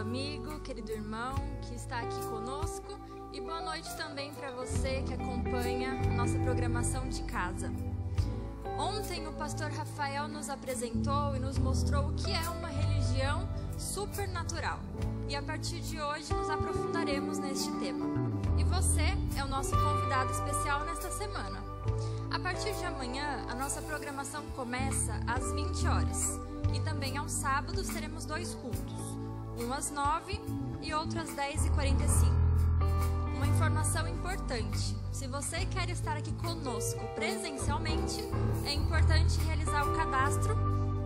amigo, querido irmão que está aqui conosco, e boa noite também para você que acompanha a nossa programação de casa. Ontem o pastor Rafael nos apresentou e nos mostrou o que é uma religião supernatural, e a partir de hoje nos aprofundaremos neste tema. E você é o nosso convidado especial nesta semana. A partir de amanhã, a nossa programação começa às 20 horas. E também aos sábados teremos 2 cultos. Um às 9 e outro às 10h45. Uma informação importante. Se você quer estar aqui conosco presencialmente, é importante realizar o cadastro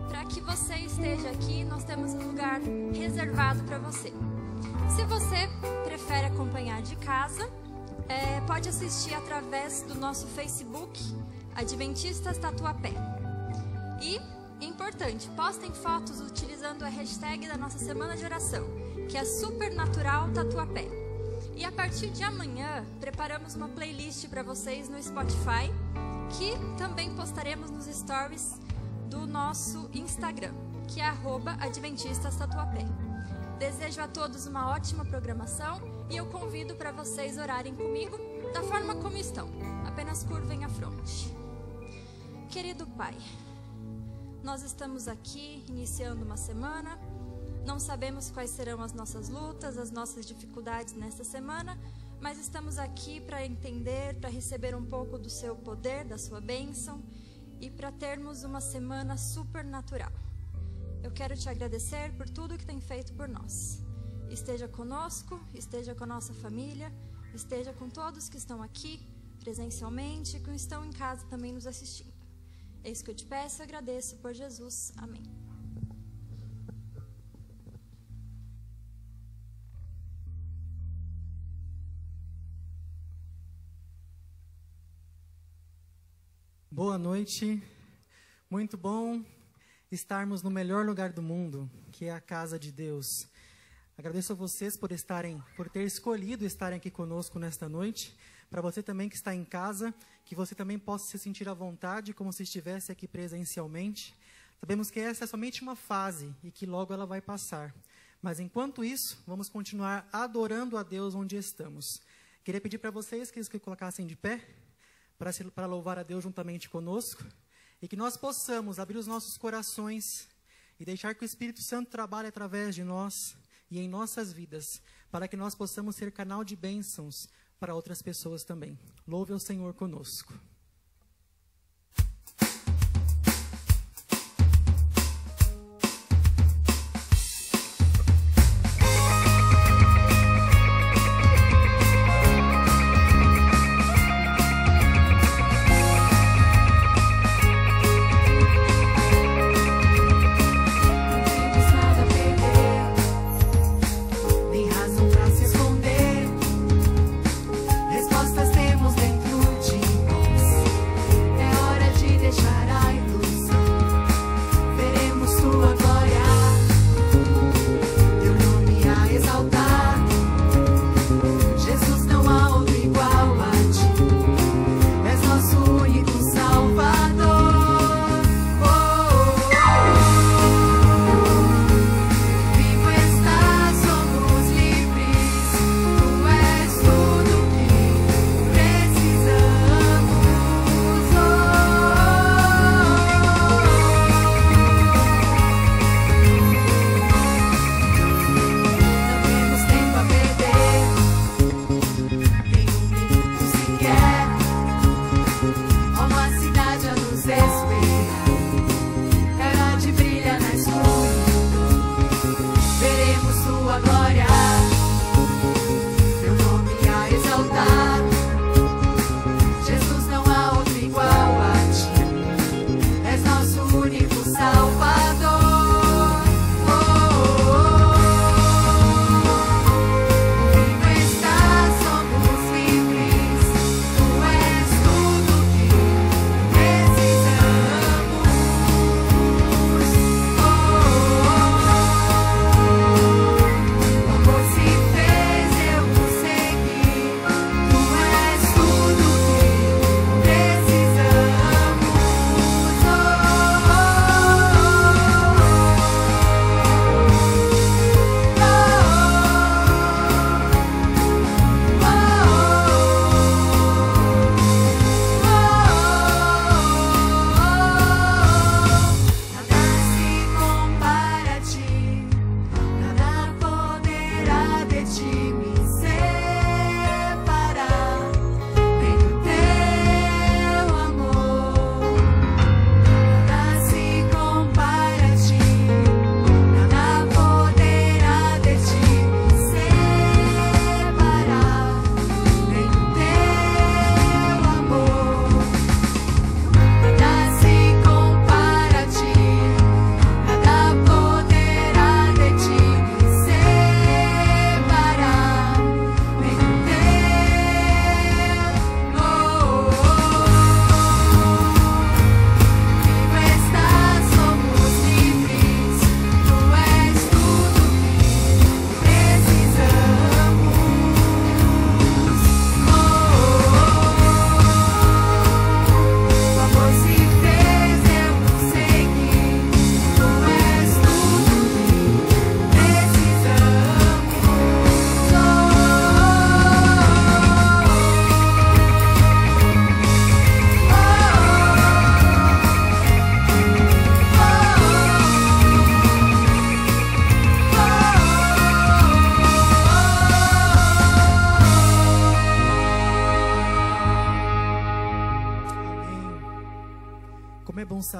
para que você esteja aqui. Nós temos um lugar reservado para você. Se você prefere acompanhar de casa, pode assistir através do nosso Facebook, Adventistas Tatuapé. E, importante, postem fotos utilizando a hashtag da nossa semana de oração, que é Supernatural Tatuapé. E a partir de amanhã, preparamos uma playlist para vocês no Spotify, que também postaremos nos stories do nosso Instagram, que é @AdventistasTatuapé. Desejo a todos uma ótima programação e eu convido para vocês orarem comigo da forma como estão. Apenas curvem a fronte. Querido Pai, nós estamos aqui iniciando uma semana. Não sabemos quais serão as nossas lutas, as nossas dificuldades nesta semana, mas estamos aqui para entender, para receber um pouco do seu poder, da sua bênção e para termos uma semana supernatural. Eu quero te agradecer por tudo que tem feito por nós. Esteja conosco, esteja com a nossa família, esteja com todos que estão aqui presencialmente e que estão em casa também nos assistindo. É isso que eu te peço e agradeço por Jesus. Amém. Boa noite, muito bom estarmos no melhor lugar do mundo, que é a casa de Deus. Agradeço a vocês por ter escolhido estarem aqui conosco nesta noite. Para você também que está em casa, que você também possa se sentir à vontade, como se estivesse aqui presencialmente. Sabemos que essa é somente uma fase e que logo ela vai passar. Mas enquanto isso, vamos continuar adorando a Deus onde estamos. Queria pedir para vocês que se colocassem de pé, para louvar a Deus juntamente conosco, e que nós possamos abrir os nossos corações e deixar que o Espírito Santo trabalhe através de nós e em nossas vidas, para que nós possamos ser canal de bênçãos para outras pessoas também. Louve ao Senhor conosco. Respostas temos dentro de nós.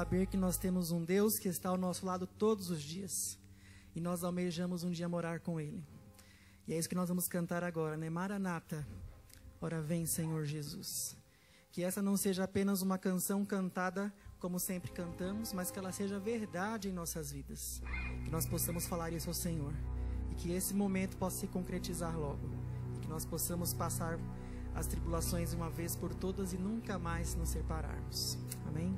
saber que nós temos um Deus que está ao nosso lado todos os dias. E nós almejamos um dia morar com Ele. E é isso que nós vamos cantar agora, né? Maranata, ora vem, Senhor Jesus. Que essa não seja apenas uma canção cantada como sempre cantamos, mas que ela seja verdade em nossas vidas. Que nós possamos falar isso ao Senhor. E que esse momento possa se concretizar logo. E que nós possamos passar as tribulações de uma vez por todas e nunca mais nos separarmos. Amém?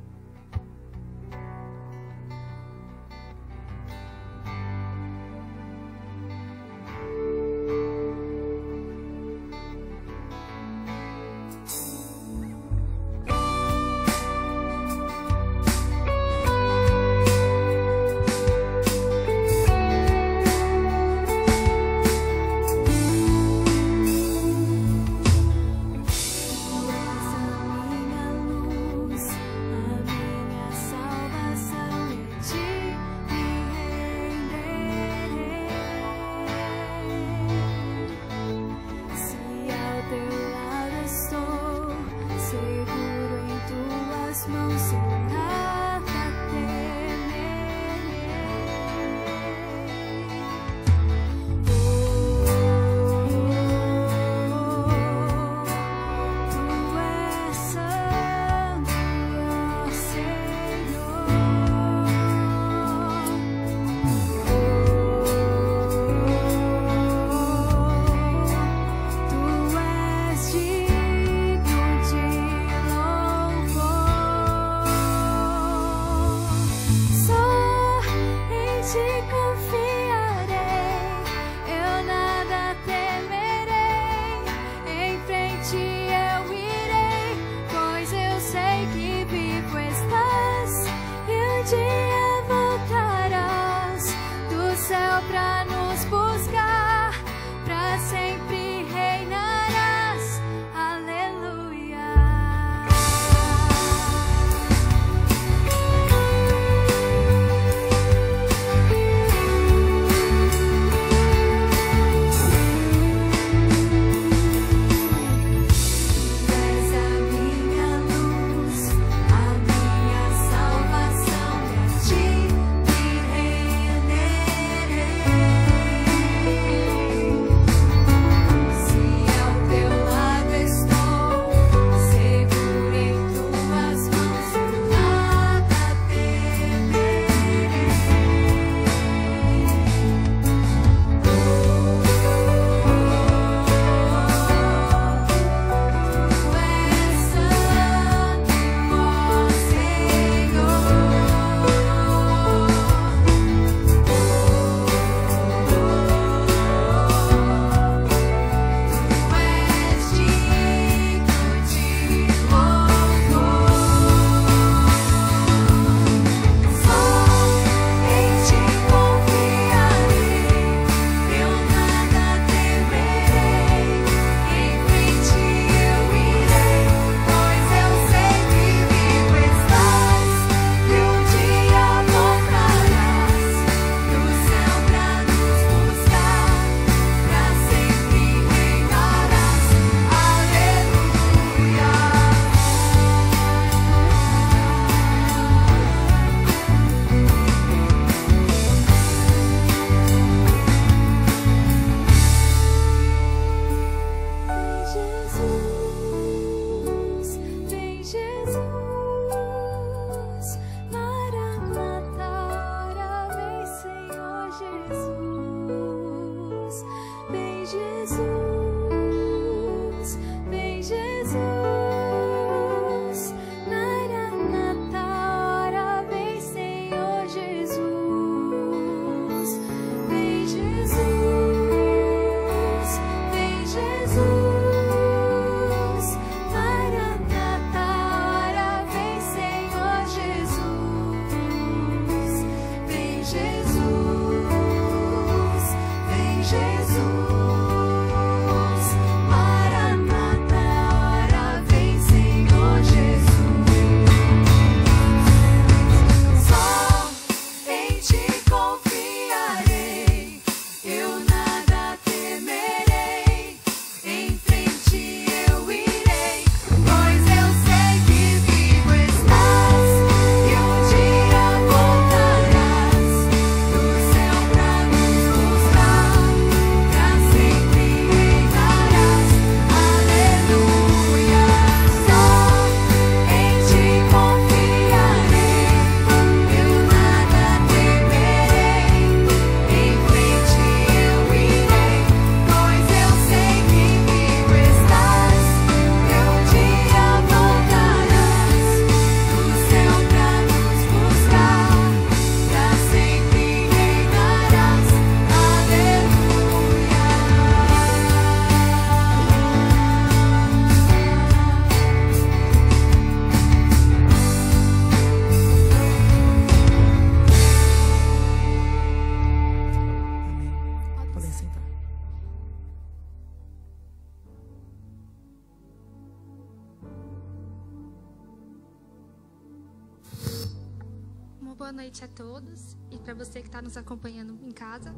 boa noite a todos e para você que está nos acompanhando em casa.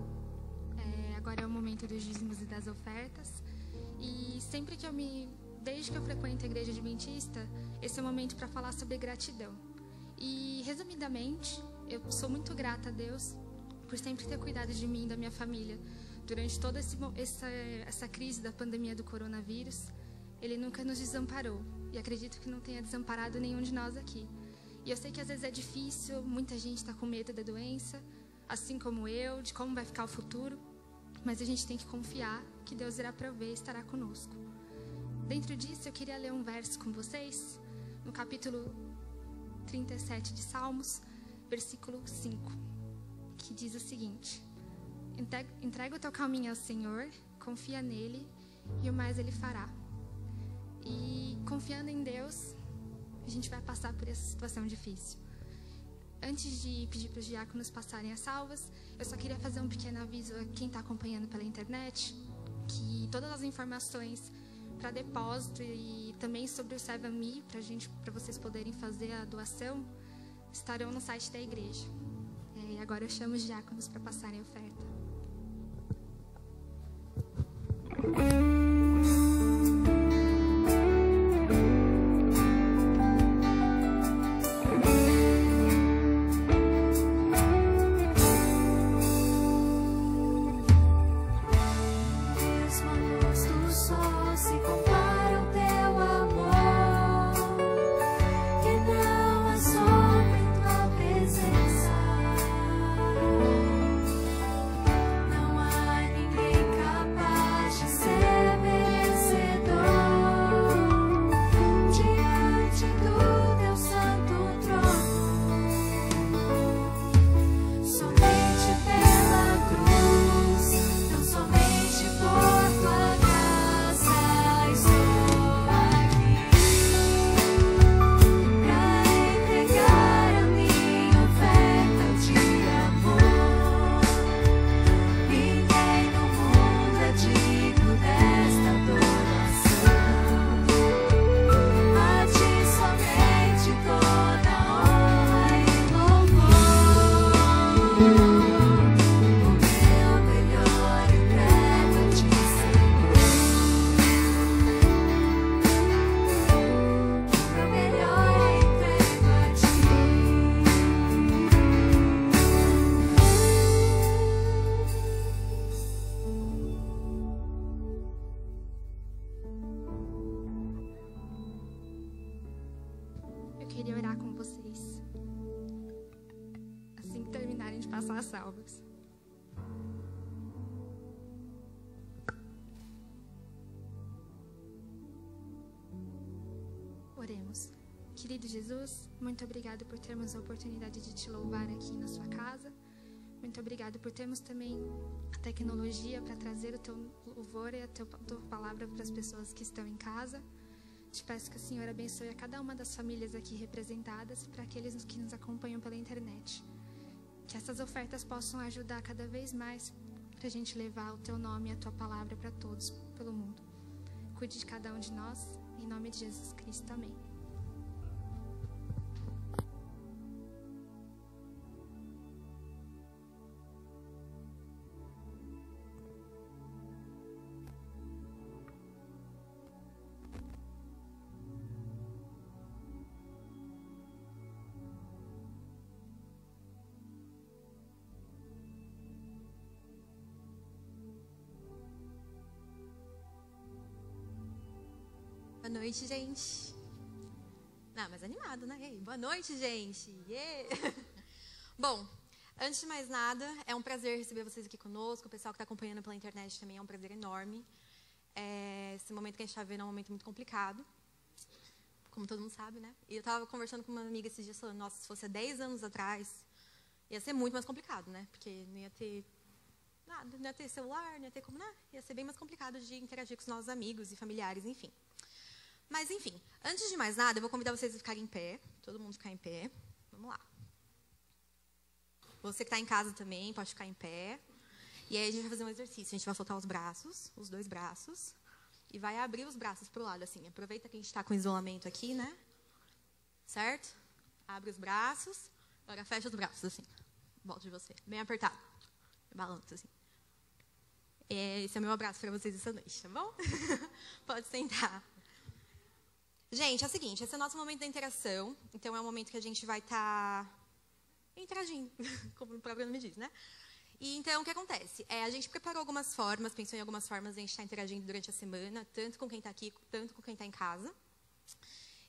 Agora é o momento dos dízimos e das ofertas. E sempre desde que eu frequento a igreja adventista, esse é o momento para falar sobre gratidão. E, resumidamente, eu sou muito grata a Deus por sempre ter cuidado de mim e da minha família. Durante toda essa crise da pandemia do coronavírus, Ele nunca nos desamparou. E acredito que não tenha desamparado nenhum de nós aqui. E eu sei que às vezes é difícil, muita gente está com medo da doença, assim como eu, de como vai ficar o futuro. Mas a gente tem que confiar que Deus irá prover e estará conosco. Dentro disso, eu queria ler um verso com vocês, no capítulo 37 de Salmos, versículo 5, que diz o seguinte: entrega o teu caminho ao Senhor, confia nele e o mais Ele fará. E confiando em Deus, a gente vai passar por essa situação difícil. Antes de pedir para os diáconos passarem as salvas, eu só queria fazer um pequeno aviso a quem está acompanhando pela internet, que todas as informações para depósito e também sobre o 7Me, para vocês poderem fazer a doação, estarão no site da igreja. E agora eu chamo os diáconos para passarem a oferta. Queria orar com vocês assim que terminarem de passar as salvas. Oremos. Querido Jesus, muito obrigado por termos a oportunidade de te louvar aqui na sua casa. Muito obrigado por termos também a tecnologia para trazer o teu louvor e a tua palavra para as pessoas que estão em casa. Te peço que o Senhor abençoe a cada uma das famílias aqui representadas e para aqueles que nos acompanham pela internet. Que essas ofertas possam ajudar cada vez mais para a gente levar o Teu nome e a Tua palavra para todos pelo mundo. Cuide de cada um de nós, em nome de Jesus Cristo. Amém. Boa noite, gente. Não, mas animado, né? Ei, boa noite, gente. Yeah. Bom, antes de mais nada, é um prazer receber vocês aqui conosco. O pessoal que está acompanhando pela internet também é um prazer enorme. Esse momento que a gente está vivendo é um momento muito complicado, como todo mundo sabe, né? E eu estava conversando com uma amiga esses dias, falando, nossa, se fosse há 10 anos atrás, ia ser muito mais complicado, né? Porque não ia ter nada, não ia ter celular, não ia ter como, né? Ia ser bem mais complicado de interagir com os nossos amigos e familiares, enfim. Mas, enfim, antes de mais nada, eu vou convidar vocês a ficarem em pé. Todo mundo ficar em pé. Vamos lá. Você que está em casa também pode ficar em pé. E aí a gente vai fazer um exercício. A gente vai soltar os braços, os 2 braços. E vai abrir os braços para o lado, assim. Aproveita que a gente está com isolamento aqui, né? Certo? Abre os braços. Agora fecha os braços, assim. Volta de você. Bem apertado. Balança, assim. Esse é o meu abraço para vocês essa noite, tá bom? Pode sentar. Gente, é o seguinte, esse é o nosso momento da interação. Então, é um momento que a gente vai estar interagindo, como o próprio nome diz, né? E, então, o que acontece? A gente preparou algumas formas, pensou em algumas formas de a gente estar interagindo durante a semana, tanto com quem está aqui, tanto com quem está em casa.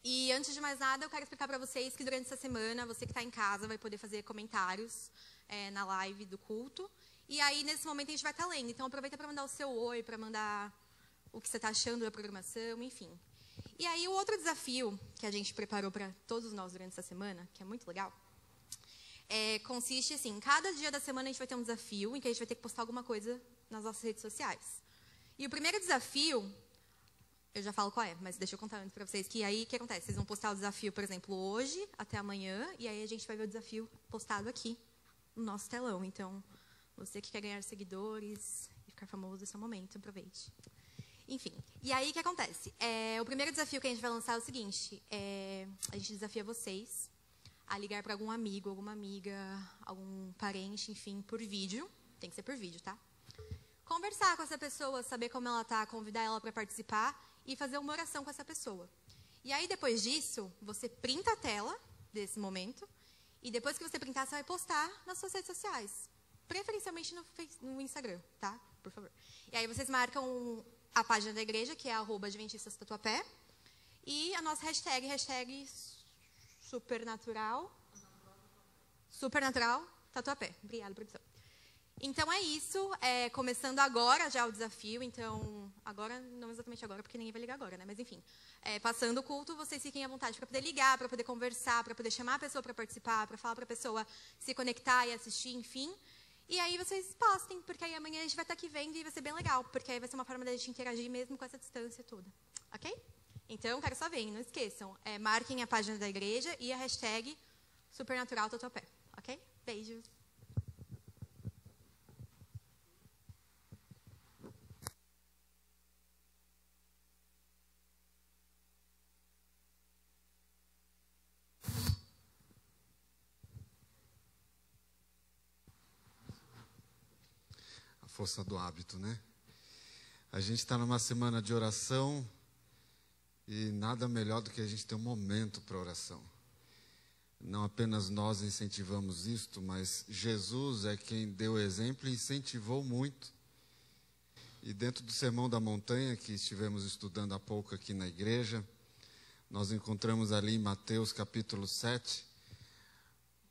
E, antes de mais nada, eu quero explicar para vocês que durante essa semana, você que está em casa vai poder fazer comentários na live do culto. E aí, nesse momento, a gente vai estar lendo. Então, aproveita para mandar o seu oi, para mandar o que você está achando da programação, enfim. E aí, o outro desafio que a gente preparou para todos nós durante essa semana, que é muito legal, consiste assim, cada dia da semana a gente vai ter um desafio em que a gente vai ter que postar alguma coisa nas nossas redes sociais. E o primeiro desafio, eu já falo qual é, mas deixa eu contar antes para vocês, que aí o que acontece? Vocês vão postar o desafio, por exemplo, hoje, até amanhã, e aí a gente vai ver o desafio postado aqui, no nosso telão. Então, você que quer ganhar seguidores e ficar famoso, esse é o momento, aproveite. Enfim, e aí o que acontece? O primeiro desafio que a gente vai lançar é o seguinte, a gente desafia vocês a ligar para algum amigo, alguma amiga, algum parente, enfim, por vídeo, tem que ser por vídeo, tá? Conversar com essa pessoa, saber como ela tá, convidar ela para participar e fazer uma oração com essa pessoa. E aí, depois disso, você printa a tela desse momento e depois que você printar, você vai postar nas suas redes sociais. Preferencialmente no Instagram, tá? Por favor. E aí vocês marcam a página da igreja, que é @Adventistas Tatuapé, e a nossa hashtag Supernatural Tatuapé. Obrigada, produção. Então é isso, começando agora já o desafio, então, agora, não exatamente agora, porque ninguém vai ligar agora, né? Mas enfim, passando o culto, vocês fiquem à vontade para poder ligar, para poder conversar, para poder chamar a pessoa para participar, para falar para a pessoa se conectar e assistir, enfim. E aí vocês postem, porque aí amanhã a gente vai estar aqui vendo e vai ser bem legal, porque aí vai ser uma forma da gente interagir mesmo com essa distância toda, ok? Então, quero só ver, não esqueçam, marquem a página da igreja e a hashtag Supernatural Tatuapé, ok? Beijos! Força do hábito, né? A gente está numa semana de oração e nada melhor do que a gente ter um momento para oração. Não apenas nós incentivamos isto, mas Jesus é quem deu o exemplo e incentivou muito. E dentro do Sermão da Montanha, que estivemos estudando há pouco aqui na igreja, nós encontramos ali em Mateus capítulo 7,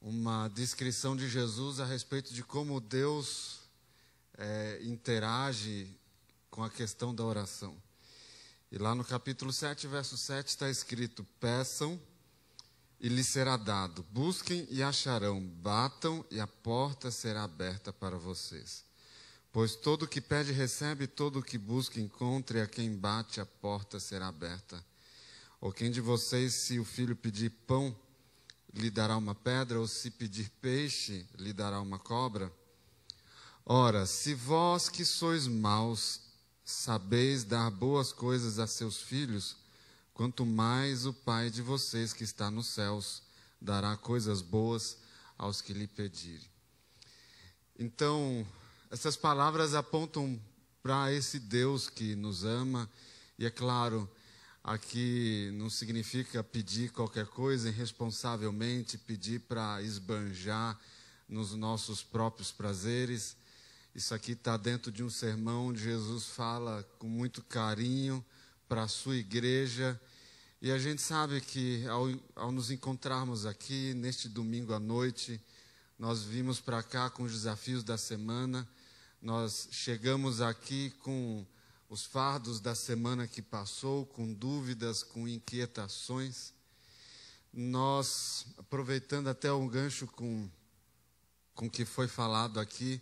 uma descrição de Jesus a respeito de como Deus interage com a questão da oração. E lá no capítulo 7, verso 7, está escrito: peçam e lhes será dado, busquem e acharão, batam e a porta será aberta para vocês. Pois todo o que pede recebe, todo o que busca encontra, e a quem bate a porta será aberta. Ou quem de vocês, se o filho pedir pão, lhe dará uma pedra, ou se pedir peixe, lhe dará uma cobra? Ora, se vós que sois maus, sabeis dar boas coisas a seus filhos, quanto mais o Pai de vocês que está nos céus dará coisas boas aos que lhe pedirem. Então, essas palavras apontam para esse Deus que nos ama, e é claro, aqui não significa pedir qualquer coisa irresponsavelmente, pedir para esbanjar nos nossos próprios prazeres. Isso aqui está dentro de um sermão onde Jesus fala com muito carinho para a sua igreja. E a gente sabe que ao nos encontrarmos aqui neste domingo à noite, nós vimos para cá com os desafios da semana, nós chegamos aqui com os fardos da semana que passou, com dúvidas, com inquietações. Nós, aproveitando até um gancho com o que foi falado aqui,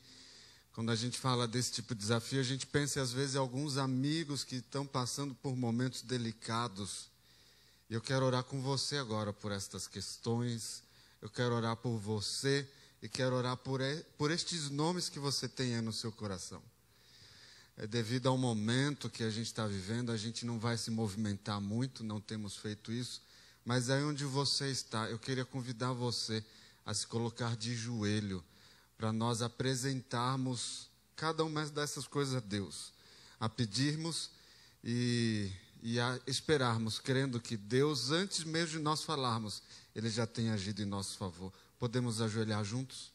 quando a gente fala desse tipo de desafio, a gente pensa às vezes em alguns amigos que estão passando por momentos delicados. E eu quero orar com você agora por estas questões. Eu quero orar por você e quero orar por estes nomes que você tem aí no seu coração. Devido ao momento que a gente está vivendo, a gente não vai se movimentar muito, não temos feito isso. Mas aí onde você está, eu queria convidar você a se colocar de joelho para nós apresentarmos cada uma dessas coisas a Deus, a pedirmos e a esperarmos, crendo que Deus, antes mesmo de nós falarmos, Ele já tem agido em nosso favor. Podemos ajoelhar juntos?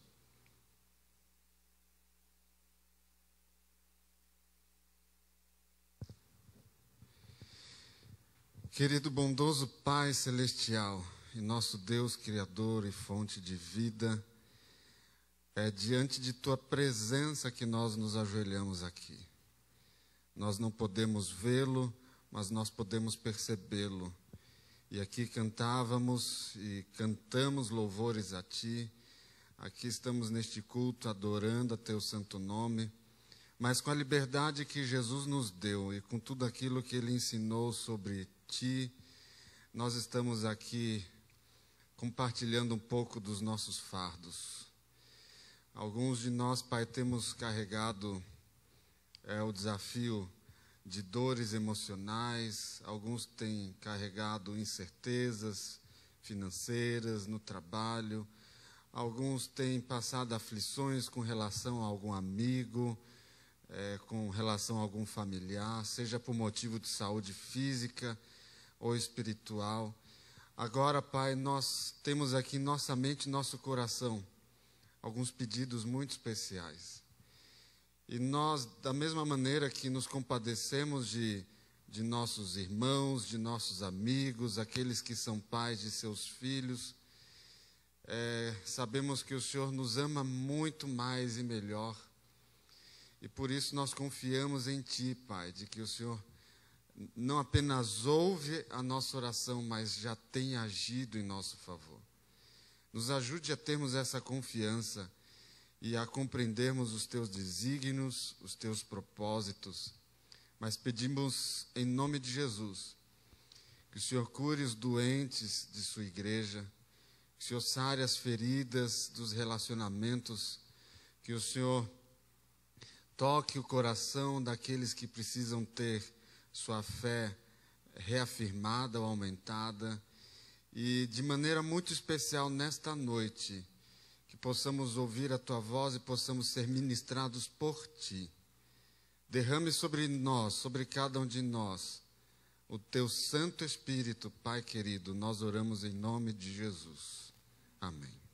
Querido bondoso Pai Celestial, e nosso Deus Criador e fonte de vida, é diante de Tua presença que nós nos ajoelhamos aqui. Nós não podemos vê-lo, mas nós podemos percebê-lo. E aqui cantávamos e cantamos louvores a Ti. Aqui estamos neste culto adorando a Teu santo nome, mas com a liberdade que Jesus nos deu e com tudo aquilo que Ele ensinou sobre Ti, nós estamos aqui compartilhando um pouco dos nossos fardos. Alguns de nós, Pai, temos carregado o desafio de dores emocionais, alguns têm carregado incertezas financeiras no trabalho, alguns têm passado aflições com relação a algum amigo, com relação a algum familiar, seja por motivo de saúde física ou espiritual. Agora, Pai, nós temos aqui em nossa mente, nosso coração, alguns pedidos muito especiais. E nós, da mesma maneira que nos compadecemos de nossos irmãos, de nossos amigos, aqueles que são pais de seus filhos, sabemos que o Senhor nos ama muito mais e melhor. E por isso nós confiamos em Ti, Pai, de que o Senhor não apenas ouve a nossa oração, mas já tem agido em nosso favor. Nos ajude a termos essa confiança e a compreendermos os Teus desígnios, os Teus propósitos. Mas pedimos em nome de Jesus, que o Senhor cure os doentes de sua igreja, que o Senhor sare as feridas dos relacionamentos, que o Senhor toque o coração daqueles que precisam ter sua fé reafirmada ou aumentada. E de maneira muito especial nesta noite, que possamos ouvir a Tua voz e possamos ser ministrados por Ti. Derrame sobre nós, sobre cada um de nós, o Teu Santo Espírito, Pai querido. Nós oramos em nome de Jesus. Amém.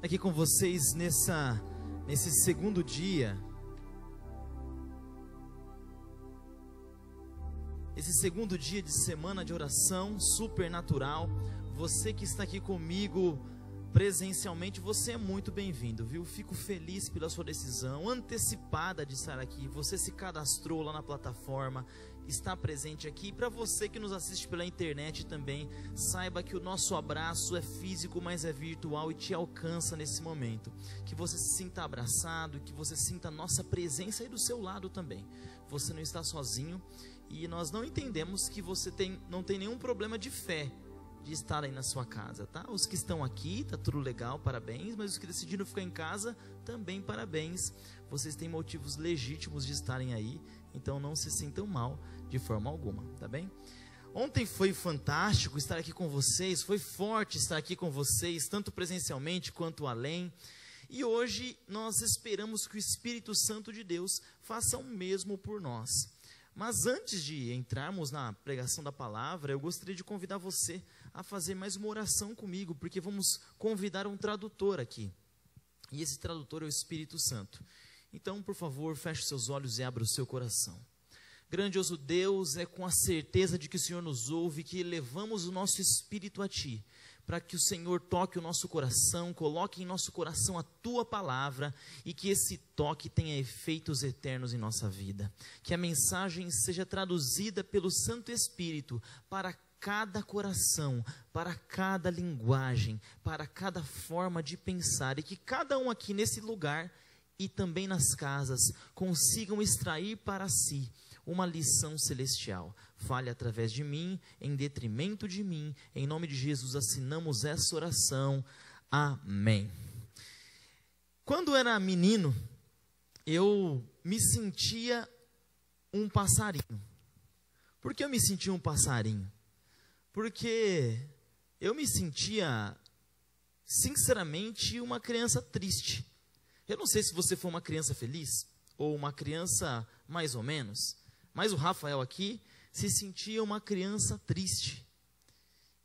aqui com vocês nesse segundo dia. Esse segundo dia de semana de oração supernatural. Você que está aqui comigo presencialmente, você é muito bem-vindo, viu? Fico feliz pela sua decisão antecipada de estar aqui. Você se cadastrou lá na plataforma, está presente aqui. E para você que nos assiste pela internet também, saiba que o nosso abraço é físico, mas é virtual e te alcança nesse momento. Que você se sinta abraçado, que você sinta a nossa presença aí do seu lado também. Você não está sozinho e nós não entendemos que você não tem nenhum problema de fé de estar aí na sua casa, tá? Os que estão aqui, tá tudo legal, parabéns. Mas os que decidiram ficar em casa, também parabéns. Vocês têm motivos legítimos de estarem aí, então não se sintam mal de forma alguma, tá bem? Ontem foi fantástico estar aqui com vocês, foi forte estar aqui com vocês, tanto presencialmente quanto além. E hoje nós esperamos que o Espírito Santo de Deus faça o mesmo por nós. Mas antes de entrarmos na pregação da palavra, eu gostaria de convidar você a fazer mais uma oração comigo, porque vamos convidar um tradutor aqui. E esse tradutor é o Espírito Santo. Então, por favor, feche seus olhos e abra o seu coração. Grandioso Deus, é com a certeza de que o Senhor nos ouve que elevamos o nosso espírito a Ti, para que o Senhor toque o nosso coração, coloque em nosso coração a Tua palavra e que esse toque tenha efeitos eternos em nossa vida. Que a mensagem seja traduzida pelo Santo Espírito para cada coração, para cada linguagem, para cada forma de pensar, e que cada um aqui nesse lugar e também nas casas consigam extrair para si uma lição celestial. Fale através de mim, em detrimento de mim. Em nome de Jesus assinamos essa oração. Amém. Quando era menino, eu me sentia um passarinho. Por que eu me sentia um passarinho? Porque eu me sentia, sinceramente, uma criança triste. Eu não sei se você foi uma criança feliz ou uma criança mais ou menos, mas o Rafael aqui se sentia uma criança triste.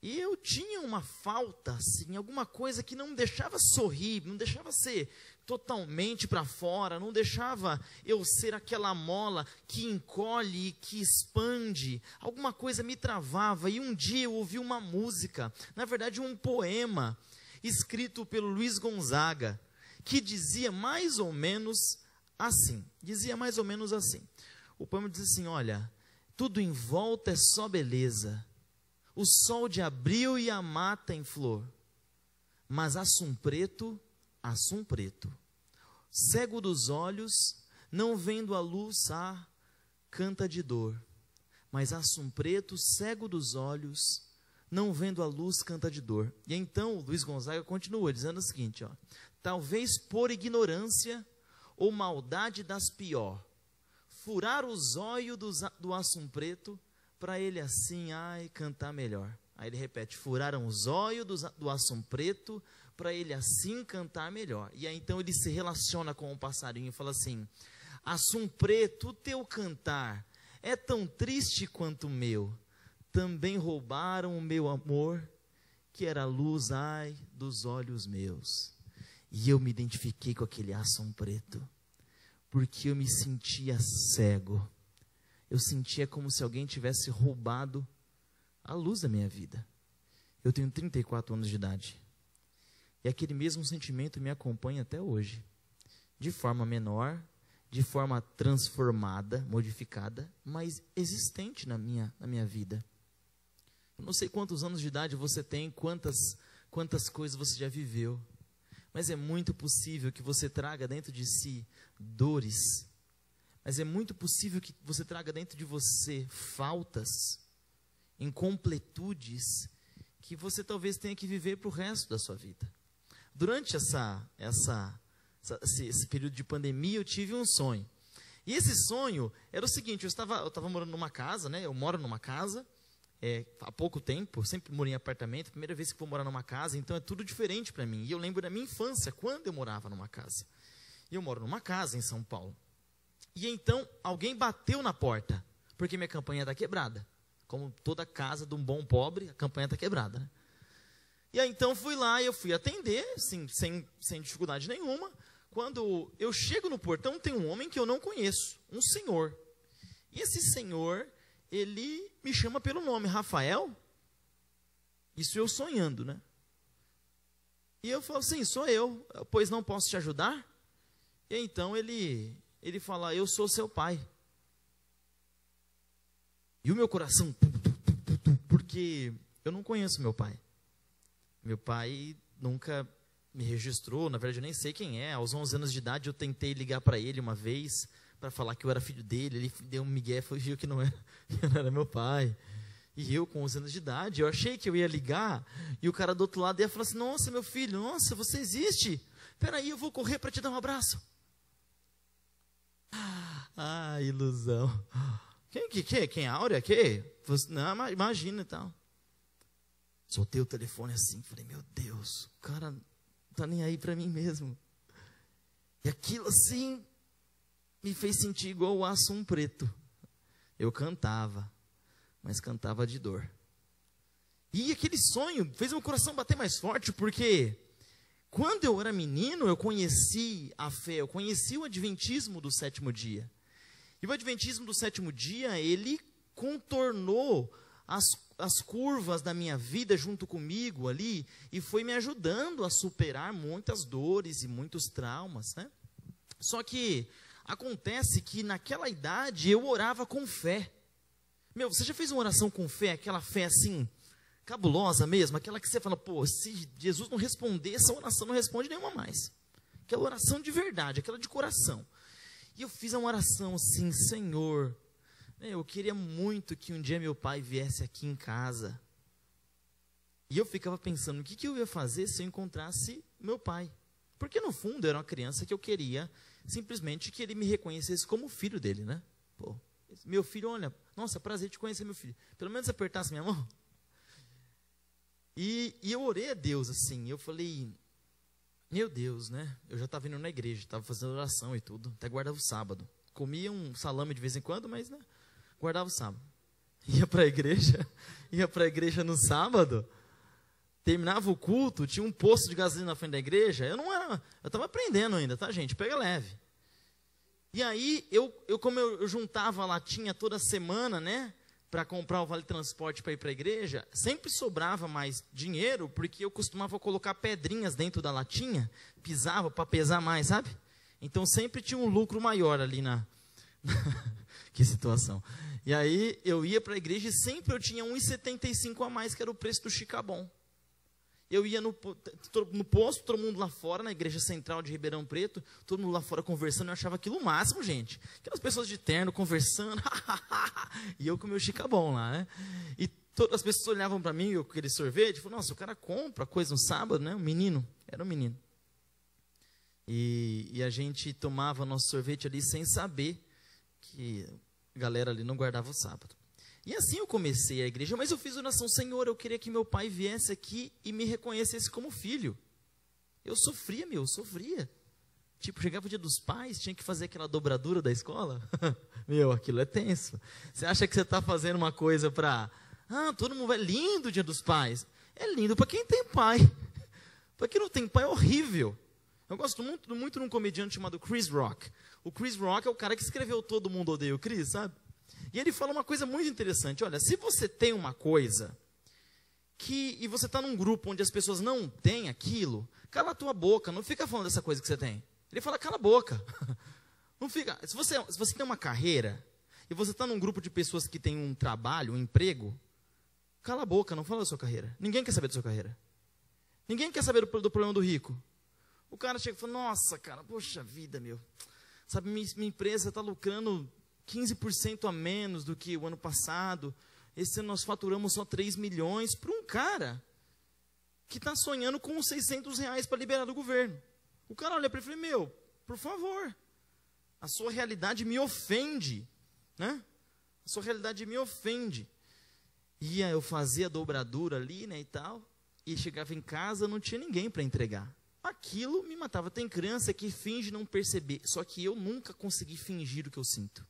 E eu tinha uma falta, assim, alguma coisa que não me deixava sorrir, não deixava ser totalmente para fora, não deixava eu ser aquela mola que encolhe e que expande. Alguma coisa me travava, e um dia eu ouvi uma música, na verdade um poema, escrito pelo Luiz Gonzaga, que dizia mais ou menos assim. O poema diz assim: olha, tudo em volta é só beleza, o sol de abril e a mata em flor, mas assum preto, cego dos olhos, não vendo a luz, canta de dor, mas assum preto, cego dos olhos, não vendo a luz, canta de dor. E então o Luiz Gonzaga continua dizendo o seguinte, ó: talvez por ignorância ou maldade das pior, furar os olhos do assum preto, para ele assim, cantar melhor. Aí ele repete: furaram os olhos do assum preto, para ele assim cantar melhor. E aí então ele se relaciona com o passarinho e fala assim: assum preto, o teu cantar é tão triste quanto o meu. Também roubaram o meu amor, que era a luz, dos olhos meus. E eu me identifiquei com aquele assum preto, porque eu me sentia cego. Eu sentia como se alguém tivesse roubado a luz da minha vida. Eu tenho 34 anos de idade. E aquele mesmo sentimento me acompanha até hoje. De forma menor, de forma transformada, modificada, mas existente na minha vida. Eu não sei quantos anos de idade você tem, quantas coisas você já viveu. Mas é muito possível que você traga dentro de si dores. Mas é muito possível que você traga dentro de você faltas, incompletudes, que você talvez tenha que viver para o resto da sua vida. Durante esse período de pandemia, eu tive um sonho. E esse sonho era o seguinte: eu estava morando numa casa, né? Eu moro numa casa há pouco tempo, sempre morei em apartamento, primeira vez que vou morar numa casa, então é tudo diferente para mim. E eu lembro da minha infância, quando eu morava numa casa. E eu moro numa casa em São Paulo. E então, alguém bateu na porta, porque minha campainha está quebrada. Como toda casa de um bom pobre, a campainha está quebrada, né? E aí então fui lá e eu fui atender, assim, sem dificuldade nenhuma. Quando eu chego no portão, tem um homem que eu não conheço, um senhor. E esse senhor, ele me chama pelo nome, Rafael. Isso eu sonhando, né? E eu falo, sim, sou eu, pois não posso te ajudar? E então ele fala, eu sou seu pai. E o meu coração, porque eu não conheço meu pai. Meu pai nunca me registrou, na verdade eu nem sei quem é. Aos 11 anos de idade eu tentei ligar para ele uma vez, para falar que eu era filho dele. Ele deu um migué, fingiu que não era meu pai. E eu, com 11 anos de idade, eu achei que eu ia ligar, e o cara do outro lado ia falar assim, nossa, meu filho, nossa, você existe? Peraí, eu vou correr para te dar um abraço. Ah, ilusão. Quem é Áurea? Não, imagina e tal. Soltei o telefone assim, falei, meu Deus, o cara não tá nem aí para mim mesmo. E aquilo assim, me fez sentir igual o Assum Preto. Eu cantava, mas cantava de dor. E aquele sonho fez meu coração bater mais forte, porque quando eu era menino, eu conheci a fé, eu conheci o adventismo do sétimo dia. E o adventismo do sétimo dia, ele contornou as curvas da minha vida junto comigo ali, e foi me ajudando a superar muitas dores e muitos traumas, né? Só que acontece que naquela idade eu orava com fé. Meu, você já fez uma oração com fé, aquela fé assim, cabulosa mesmo, aquela que você fala, pô, se Jesus não responder, essa oração não responde nenhuma mais. Aquela oração de verdade, aquela de coração. E eu fiz uma oração assim, Senhor, eu queria muito que um dia meu pai viesse aqui em casa. E eu ficava pensando, o que eu ia fazer se eu encontrasse meu pai? Porque no fundo eu era uma criança que eu queria simplesmente que ele me reconhecesse como filho dele, né? Pô, meu filho, olha, nossa, prazer te conhecer, meu filho. Pelo menos apertasse minha mão. E eu orei a Deus assim, eu falei, meu Deus, né? Eu já estava indo na igreja, estava fazendo oração e tudo, até guardava o sábado. Comia um salame de vez em quando, mas né, guardava o sábado. Ia para a igreja no sábado, terminava o culto, tinha um posto de gasolina na frente da igreja. Eu estava aprendendo ainda, tá, gente? Pega leve. E aí, como eu juntava a latinha toda semana, né, para comprar o vale transporte para ir para a igreja, sempre sobrava mais dinheiro, porque eu costumava colocar pedrinhas dentro da latinha, pisava para pesar mais, sabe? Então sempre tinha um lucro maior ali que situação. E aí eu ia para a igreja e sempre eu tinha 1,75 a mais, que era o preço do Chicabon. Eu ia no posto, todo mundo lá fora, na igreja central de Ribeirão Preto, todo mundo lá fora conversando, eu achava aquilo o máximo, gente. Aquelas pessoas de terno conversando, e eu com o meu Chicabon lá, né? E todas as pessoas olhavam para mim, eu com aquele sorvete, falavam, nossa, o cara compra coisa no sábado, né? Era um menino. E a gente tomava nosso sorvete ali sem saber que a galera ali não guardava o sábado. E assim eu comecei a igreja, mas eu fiz oração, Senhor, eu queria que meu pai viesse aqui e me reconhecesse como filho. Eu sofria. Tipo, chegava o dia dos pais, tinha que fazer aquela dobradura da escola. Meu, aquilo é tenso. Você acha que você está fazendo uma coisa para... todo mundo vai... Lindo o dia dos pais. É lindo para quem tem pai. Para quem não tem pai é horrível. Eu gosto muito de um comediante chamado Chris Rock. O Chris Rock é o cara que escreveu Todo Mundo Odeia o Chris, sabe? E ele fala uma coisa muito interessante. Olha, se você tem uma coisa e você está num grupo onde as pessoas não têm aquilo, cala a tua boca, não fica falando dessa coisa que você tem. Ele fala, cala a boca. Não fica. Se você tem uma carreira e você está num grupo de pessoas que têm um trabalho, um emprego, cala a boca, não fala da sua carreira. Ninguém quer saber da sua carreira. Ninguém quer saber do problema do rico. O cara chega e fala, nossa, cara, poxa vida, meu. Sabe, minha empresa está lucrando 15% a menos do que o ano passado. Esse ano nós faturamos só 3 milhões para um cara que está sonhando com uns R$600 para liberar do governo. O cara olha para ele e fala, meu, por favor, a sua realidade me ofende, né? A sua realidade me ofende. E aí eu fazia a dobradura ali, né, e tal, e chegava em casa, não tinha ninguém para entregar. Aquilo me matava. Tem criança que finge não perceber, só que eu nunca consegui fingir o que eu sinto.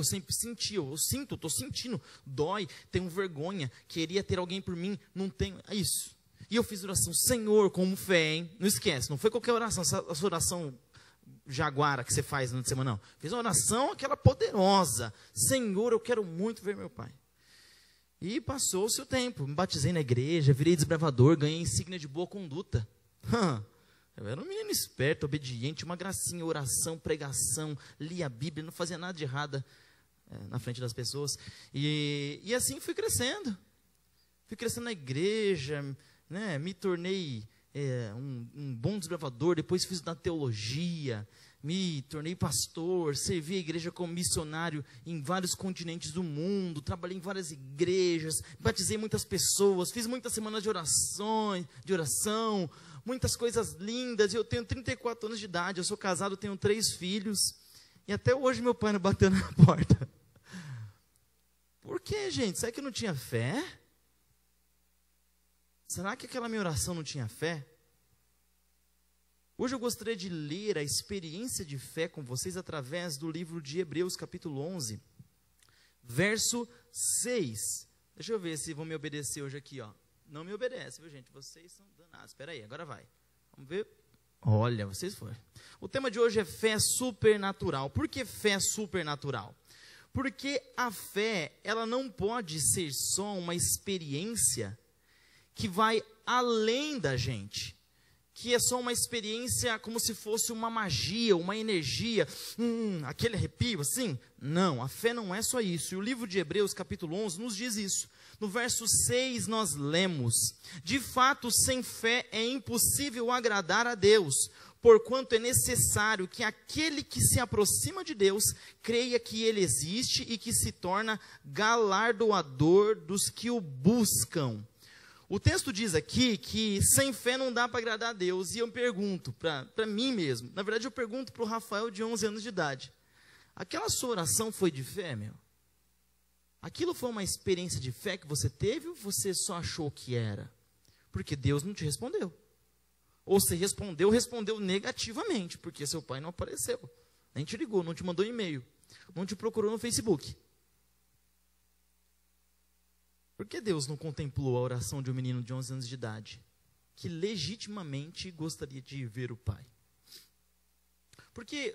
eu sempre senti, eu estou sentindo, dói, tenho vergonha, queria ter alguém por mim, não tenho, é isso. E eu fiz oração, Senhor, como fé, hein? Não esquece, não foi qualquer oração, essa oração jaguara que você faz no semana, não. Fiz uma oração, aquela poderosa, Senhor, eu quero muito ver meu pai. E passou-se o tempo, me batizei na igreja, virei desbravador, ganhei insígnia de boa conduta. Eu era um menino esperto, obediente, uma gracinha, oração, pregação, lia a Bíblia, não fazia nada de errado na frente das pessoas. E assim fui crescendo na igreja, né, me tornei um bom desbravador, depois fiz na teologia, me tornei pastor, servi a igreja como missionário em vários continentes do mundo, trabalhei em várias igrejas, batizei muitas pessoas, fiz muitas semanas de oração, muitas coisas lindas. Eu tenho 34 anos de idade, eu sou casado, tenho 3 filhos, e até hoje meu pai não bateu na porta. Por quê, gente? Será que eu não tinha fé? Será que aquela minha oração não tinha fé? Hoje eu gostaria de ler a experiência de fé com vocês através do livro de Hebreus, capítulo 11, verso 6. Deixa eu ver se vão me obedecer hoje aqui, ó. Não me obedece, viu, gente? Vocês são danados. Espera aí, agora vai. Vamos ver. Olha, vocês foram. O tema de hoje é fé supernatural. Por que fé supernatural? Porque a fé, ela não pode ser só uma experiência que vai além da gente, que é só uma experiência como se fosse uma magia, uma energia, aquele arrepio assim. Não, a fé não é só isso. E o livro de Hebreus, capítulo 11, nos diz isso. No verso 6 nós lemos: de fato, sem fé é impossível agradar a Deus, porquanto é necessário que aquele que se aproxima de Deus creia que Ele existe e que se torna galardoador dos que o buscam. O texto diz aqui que sem fé não dá para agradar a Deus. E eu pergunto para mim mesmo, na verdade eu pergunto para o Rafael de 11 anos de idade: aquela sua oração foi de fé, meu? Aquilo foi uma experiência de fé que você teve ou você só achou que era? Porque Deus não te respondeu. Ou se respondeu negativamente, porque seu pai não apareceu, nem te ligou, não te mandou e-mail, não te procurou no Facebook. Por que Deus não contemplou a oração de um menino de 11 anos de idade, que legitimamente gostaria de ver o pai? Porque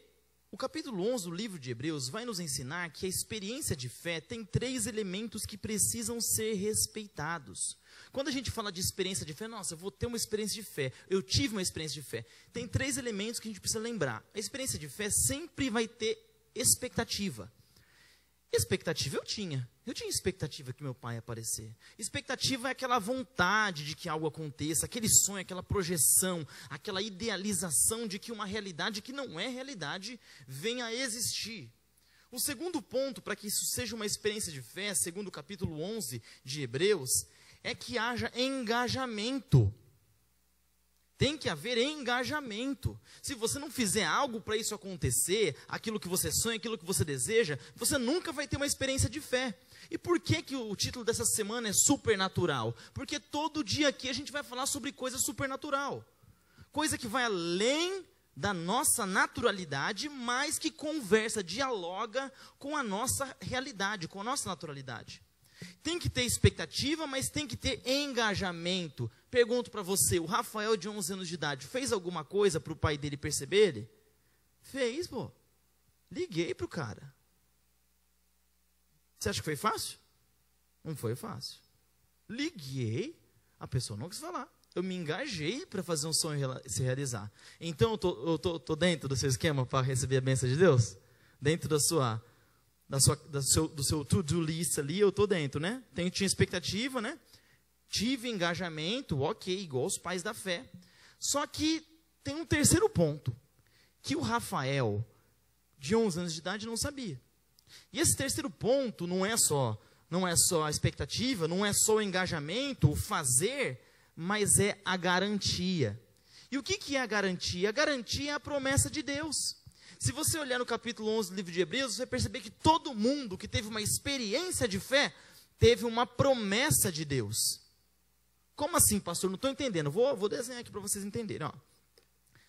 o capítulo 11 do livro de Hebreus vai nos ensinar que a experiência de fé tem 3 elementos que precisam ser respeitados. Quando a gente fala de experiência de fé, nossa, eu vou ter uma experiência de fé, eu tive uma experiência de fé. Tem 3 elementos que a gente precisa lembrar. A experiência de fé sempre vai ter expectativa. Expectativa eu tinha expectativa que meu pai ia aparecer. Expectativa é aquela vontade de que algo aconteça, aquele sonho, aquela projeção, aquela idealização de que uma realidade que não é realidade venha a existir. O segundo ponto para que isso seja uma experiência de fé, segundo o capítulo 11 de Hebreus, é que haja engajamento. Tem que haver engajamento. Se você não fizer algo para isso acontecer, aquilo que você sonha, aquilo que você deseja, você nunca vai ter uma experiência de fé. E por que o título dessa semana é supernatural? Porque todo dia aqui a gente vai falar sobre coisa supernatural. Coisa que vai além da nossa naturalidade, mas que conversa, dialoga com a nossa realidade, com a nossa naturalidade. Tem que ter expectativa, mas tem que ter engajamento. Pergunto para você, o Rafael de 11 anos de idade fez alguma coisa para o pai dele perceber ele? Fez, pô. Liguei para o cara. Você acha que foi fácil? Não foi fácil. Liguei, a pessoa não quis falar. Eu me engajei para fazer um sonho se realizar. Então eu tô dentro do seu esquema para receber a bênção de Deus? Dentro do seu to-do list ali, eu estou dentro, né? Tinha expectativa, né? Tive engajamento, ok, igual os pais da fé. Só que tem um terceiro ponto, que o Rafael, de 11 anos de idade, não sabia. E esse terceiro ponto não é só a expectativa, não é só o engajamento, o fazer, mas é a garantia. E o que é a garantia? A garantia é a promessa de Deus. Se você olhar no capítulo 11 do livro de Hebreus, você vai perceber que todo mundo que teve uma experiência de fé, teve uma promessa de Deus. Como assim, pastor? Não estou entendendo. Vou desenhar aqui para vocês entenderem. Ó.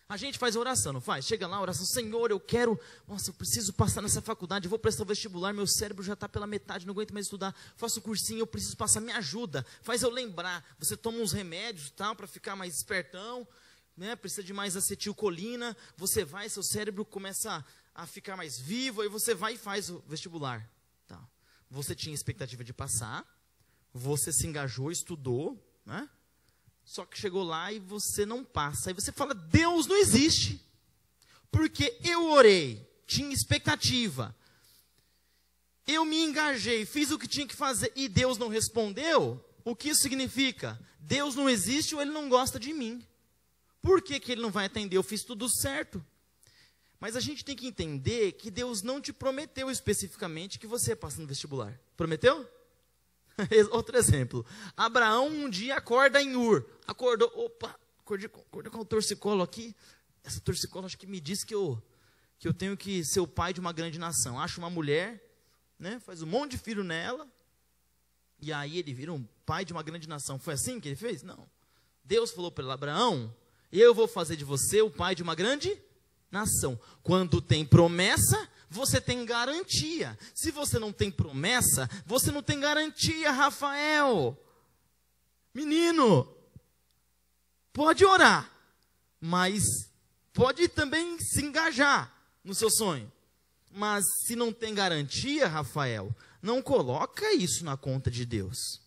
A gente faz oração, não faz? Chega lá, oração, Senhor, eu preciso passar nessa faculdade, eu vou prestar o vestibular, meu cérebro já está pela metade, não aguento mais estudar, faço cursinho, eu preciso passar, me ajuda, faz eu lembrar. Você toma uns remédios, tal, para ficar mais espertão, né? Precisa de mais acetilcolina, você vai, seu cérebro começa a ficar mais vivo, aí você vai e faz o vestibular. Tá. Você tinha expectativa de passar, você se engajou, estudou, né? Só que chegou lá e você não passa. Aí você fala, Deus não existe. Porque eu orei, tinha expectativa. Eu me engajei, fiz o que tinha que fazer e Deus não respondeu. O que isso significa? Deus não existe ou Ele não gosta de mim. Por que Ele não vai atender? Eu fiz tudo certo. Mas a gente tem que entender que Deus não te prometeu especificamente que você ia passar no vestibular. Prometeu? Outro exemplo. Abraão um dia acorda em Ur. Acordou, acordei com o torcicolo aqui. Essa torcicolo acho que me diz que eu tenho que ser o pai de uma grande nação. Acha uma mulher, né, faz um monte de filho nela. E aí ele vira um pai de uma grande nação. Foi assim que ele fez? Não. Deus falou para ele, Abraão, eu vou fazer de você o pai de uma grande nação. Quando tem promessa, você tem garantia. Se você não tem promessa, você não tem garantia, Rafael. Menino, pode orar, mas pode também se engajar no seu sonho. Mas se não tem garantia, Rafael, não coloca isso na conta de Deus.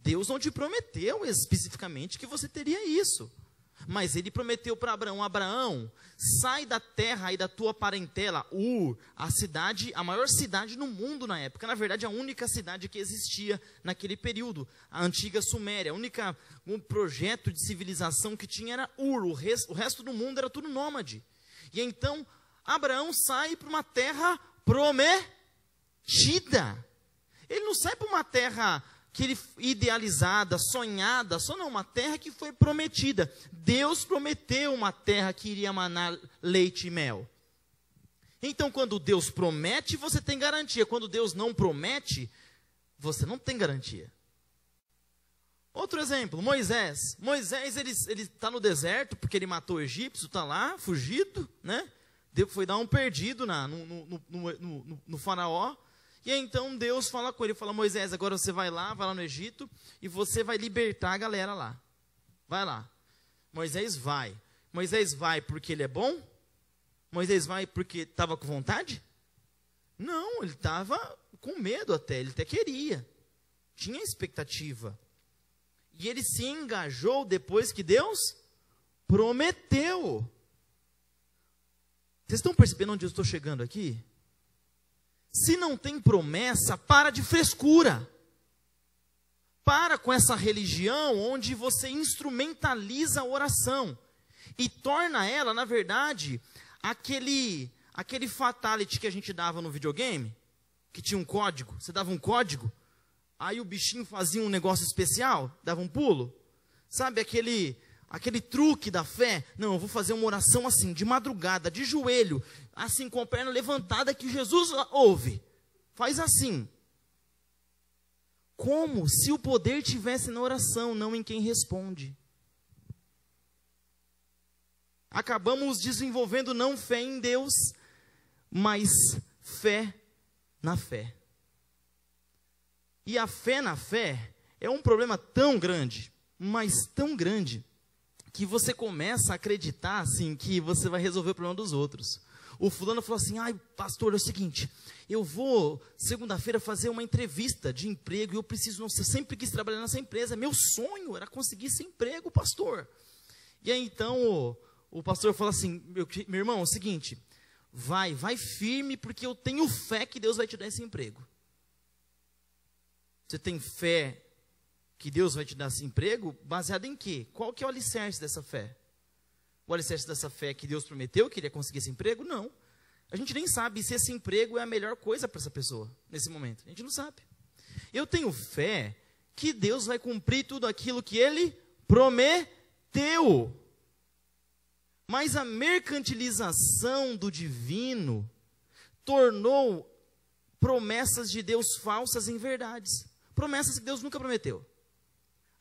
Deus não te prometeu especificamente que você teria isso. Mas ele prometeu para Abraão, Abraão, sai da terra e da tua parentela, Ur, a maior cidade no mundo na época, na verdade a única cidade que existia naquele período, a antiga Suméria, um projeto de civilização que tinha era Ur, o resto do mundo era tudo nômade. E então Abraão sai para uma terra prometida, ele não sai para uma terra que ele idealizada, sonhada, só não, uma terra que foi prometida. Deus prometeu uma terra que iria manar leite e mel. Então, quando Deus promete, você tem garantia. Quando Deus não promete, você não tem garantia. Outro exemplo, Moisés. Moisés, ele está no deserto, porque ele matou o egípcio, está lá, fugido, né? Foi dar um perdido no faraó. E aí, então Deus fala com ele, fala, Moisés, agora você vai lá no Egito, e você vai libertar a galera lá. Vai lá. Moisés vai. Moisés vai porque ele é bom? Moisés vai porque estava com vontade? Não, ele estava com medo até, ele até queria. Tinha expectativa. E ele se engajou depois que Deus prometeu. Vocês estão percebendo onde eu estou chegando aqui? Se não tem promessa, para de frescura. Para com essa religião onde você instrumentaliza a oração e torna ela, na verdade, aquele fatality que a gente dava no videogame, que tinha um código. Você dava um código, aí o bichinho fazia um negócio especial, dava um pulo. Sabe aquele truque da fé? Não, eu vou fazer uma oração assim, de madrugada, de joelho, assim com a perna levantada que Jesus ouve. Faz assim. Como se o poder tivesse na oração, não em quem responde. Acabamos desenvolvendo não fé em Deus, mas fé na fé. E a fé na fé é um problema tão grande, mas tão grande, que você começa a acreditar assim, que você vai resolver o problema dos outros. O fulano falou assim, ai pastor, é o seguinte, eu vou segunda-feira fazer uma entrevista de emprego e eu preciso, eu sempre quis trabalhar nessa empresa, meu sonho era conseguir esse emprego, pastor. E aí então o pastor fala assim, meu irmão, é o seguinte, vai firme porque eu tenho fé que Deus vai te dar esse emprego. Você tem fé que Deus vai te dar esse emprego, baseado em quê? Qual que é o alicerce dessa fé? O alicerce dessa fé é que Deus prometeu que ele ia conseguir esse emprego? Não. A gente nem sabe se esse emprego é a melhor coisa para essa pessoa, nesse momento. A gente não sabe. Eu tenho fé que Deus vai cumprir tudo aquilo que ele prometeu. Mas a mercantilização do divino tornou promessas de Deus falsas em verdades. Promessas que Deus nunca prometeu.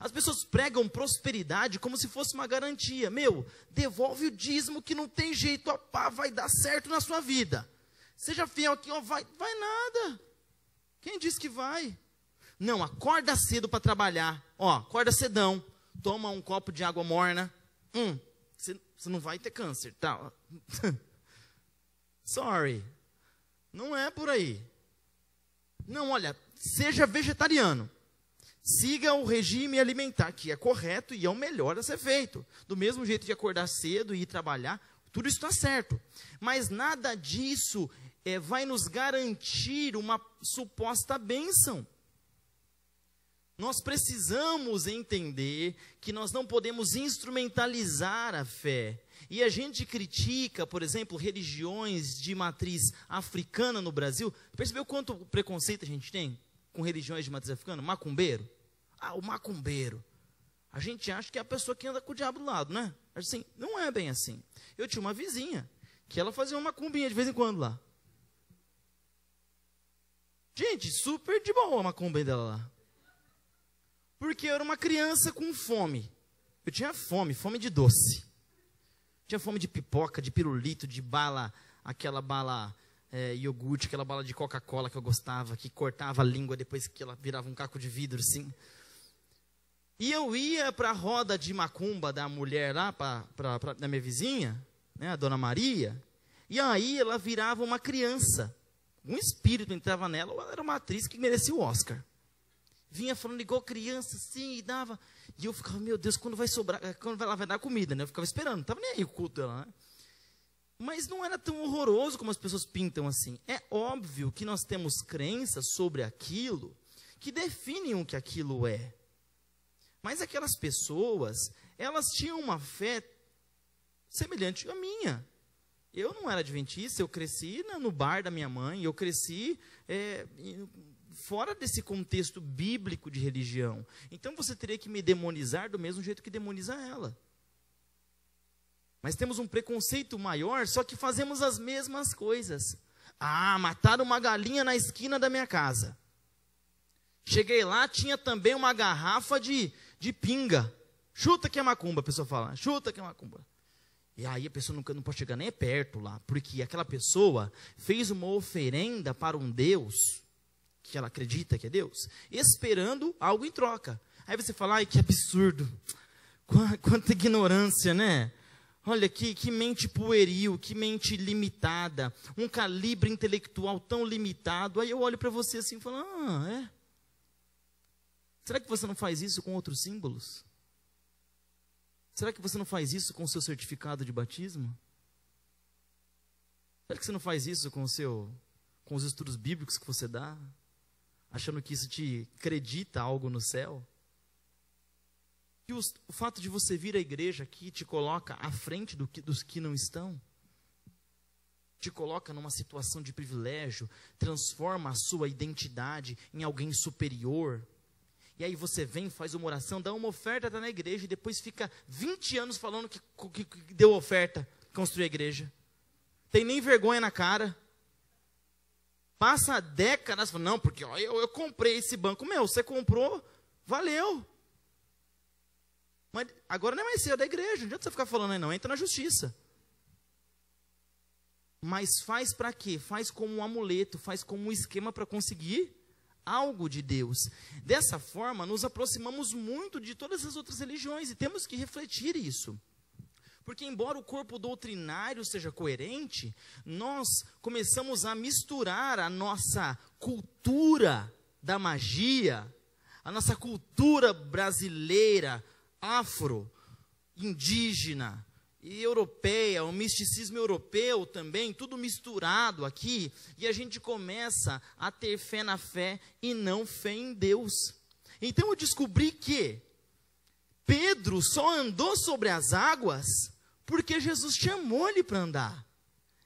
As pessoas pregam prosperidade como se fosse uma garantia. Meu, devolve o dízimo que não tem jeito, ó, pá, vai dar certo na sua vida. Seja fiel aqui, ó, vai nada. Quem disse que vai? Não, acorda cedo para trabalhar. Ó, acorda cedão, toma um copo de água morna. Você não vai ter câncer, tá? Sorry. Não é por aí. Não, olha, seja vegetariano. Siga o regime alimentar, que é correto e é o melhor a ser feito. Do mesmo jeito de acordar cedo e ir trabalhar, tudo isso está certo. Mas nada disso vai nos garantir uma suposta bênção. Nós precisamos entender que nós não podemos instrumentalizar a fé. E a gente critica, por exemplo, religiões de matriz africana no Brasil. Percebeu quanto preconceito a gente tem com religiões de matriz africana? Macumbeiro. Ah, o macumbeiro. A gente acha que é a pessoa que anda com o diabo do lado, né? Assim, não é bem assim. Eu tinha uma vizinha que ela fazia uma macumbinha de vez em quando lá. Gente, super de boa a macumba dela lá. Porque eu era uma criança com fome. Eu tinha fome de doce. Tinha fome de pipoca, de pirulito, de bala, aquela bala iogurte, aquela bala de Coca-Cola que eu gostava, que cortava a língua depois que ela virava um caco de vidro, assim. E eu ia para a roda de macumba da mulher lá, da minha vizinha, né, a dona Maria, e aí ela virava uma criança. Um espírito entrava nela, ela era uma atriz que merecia o Oscar. Vinha falando igual criança, assim, e dava. E eu ficava, meu Deus, quando vai sobrar, quando ela vai dar comida, né? Eu ficava esperando, não estava nem aí o culto dela, né? Mas não era tão horroroso como as pessoas pintam assim. É óbvio que nós temos crenças sobre aquilo que definem o que aquilo é. Mas aquelas pessoas, elas tinham uma fé semelhante à minha. Eu não era adventista, eu cresci no bar da minha mãe, eu cresci fora desse contexto bíblico de religião. Então você teria que me demonizar do mesmo jeito que demoniza ela. Mas temos um preconceito maior, só que fazemos as mesmas coisas. Ah, mataram uma galinha na esquina da minha casa. Cheguei lá, tinha também uma garrafa de pinga. Chuta que é macumba, a pessoa fala. Chuta que é macumba. E aí a pessoa não pode chegar nem perto lá, porque aquela pessoa fez uma oferenda para um Deus, que ela acredita que é Deus, esperando algo em troca. Aí você fala, ai, que absurdo. Quanta ignorância, né? Olha, que mente pueril, que mente limitada, um calibre intelectual tão limitado. Aí eu olho para você assim e falo, será que você não faz isso com outros símbolos? Será que você não faz isso com o seu certificado de batismo? Será que você não faz isso com os estudos bíblicos que você dá? Achando que isso te acredita algo no céu? Que o fato de você vir à igreja aqui te coloca à frente dos que não estão? Te coloca numa situação de privilégio, transforma a sua identidade em alguém superior. E aí você vem, faz uma oração, dá uma oferta, está na igreja, e depois fica 20 anos falando que deu oferta, construiu a igreja. Tem nem vergonha na cara. Passa décadas, não, porque ó, eu comprei esse banco. Meu, você comprou, valeu. Mas agora não é mais seu, é da igreja. Não adianta você ficar falando aí não, entra na justiça. Mas faz para quê? Faz como um amuleto, faz como um esquema para conseguir algo de Deus. Dessa forma, nos aproximamos muito de todas as outras religiões e temos que refletir isso. Porque embora o corpo doutrinário seja coerente, nós começamos a misturar a nossa cultura da magia, a nossa cultura brasileira, afro, indígena e europeia, o misticismo europeu também, tudo misturado aqui, e a gente começa a ter fé na fé e não fé em Deus. Então eu descobri que Pedro só andou sobre as águas porque Jesus chamou ele para andar.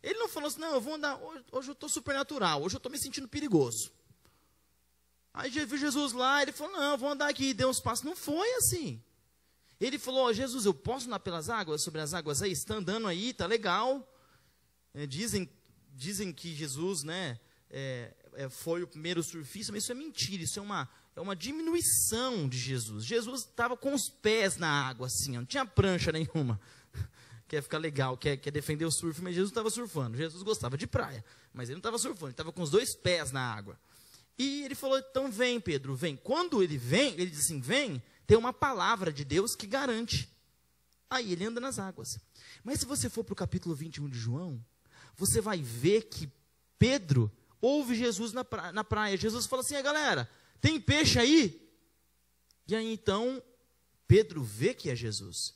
Ele não falou assim, não, eu vou andar, hoje eu estou supernatural, hoje eu estou me sentindo perigoso. Aí viu Jesus lá, ele falou, não, eu vou andar aqui, deu uns passos. Não foi assim. Ele falou, Jesus, eu posso andar pelas águas, sobre as águas aí? Está andando aí, está legal. Dizem que Jesus, né, foi o primeiro surfista, mas isso é mentira, isso é é uma diminuição de Jesus. Jesus estava com os pés na água, assim, não tinha prancha nenhuma. Quer ficar legal, quer defender o surf, mas Jesus estava surfando. Jesus gostava de praia, mas ele não estava surfando, ele estava com os 2 pés na água. E ele falou, então vem, Pedro, vem. Quando ele vem, ele diz assim, vem, tem uma palavra de Deus que garante. Aí ele anda nas águas. Mas se você for para o capítulo 21 de João, você vai ver que Pedro ouve Jesus na praia. Jesus fala assim, galera, tem peixe aí? E aí então, Pedro vê que é Jesus.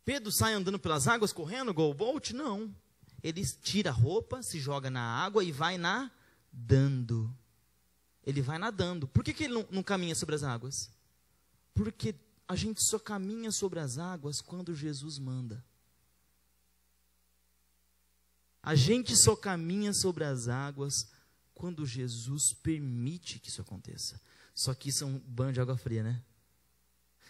Pedro sai andando pelas águas, correndo, go boat? Não. Ele tira a roupa, se joga na água e vai nadando. Ele vai nadando. Por que ele não caminha sobre as águas? Porque a gente só caminha sobre as águas quando Jesus manda. A gente só caminha sobre as águas quando Jesus permite que isso aconteça. Só que isso é um banho de água fria, né?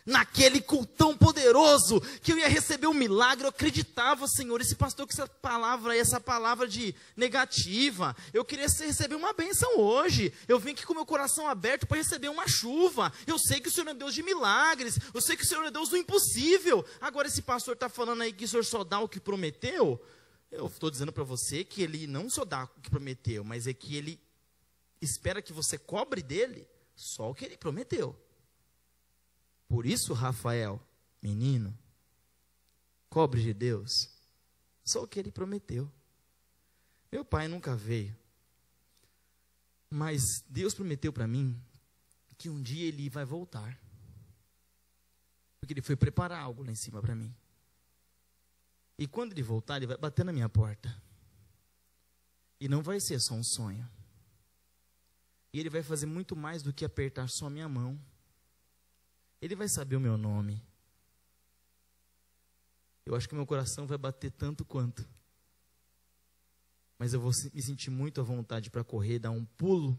Naquele cultão poderoso, que eu ia receber um milagre, eu acreditava, Senhor, esse pastor com essa palavra de negativa, eu queria receber uma bênção hoje, eu vim aqui com meu coração aberto para receber uma chuva, eu sei que o Senhor é Deus de milagres, eu sei que o Senhor é Deus do impossível, agora esse pastor está falando aí que o Senhor só dá o que prometeu, eu estou dizendo para você que ele não só dá o que prometeu, mas é que ele espera que você cobre dele só o que ele prometeu. Por isso, Rafael, menino, cobre de Deus só o que ele prometeu. Meu pai nunca veio, mas Deus prometeu para mim que um dia ele vai voltar. Porque ele foi preparar algo lá em cima para mim. E quando ele voltar, ele vai bater na minha porta. E não vai ser só um sonho. E ele vai fazer muito mais do que apertar só a minha mão. Ele vai saber o meu nome. Eu acho que meu coração vai bater tanto quanto. Mas eu vou me sentir muito à vontade para correr, dar um pulo,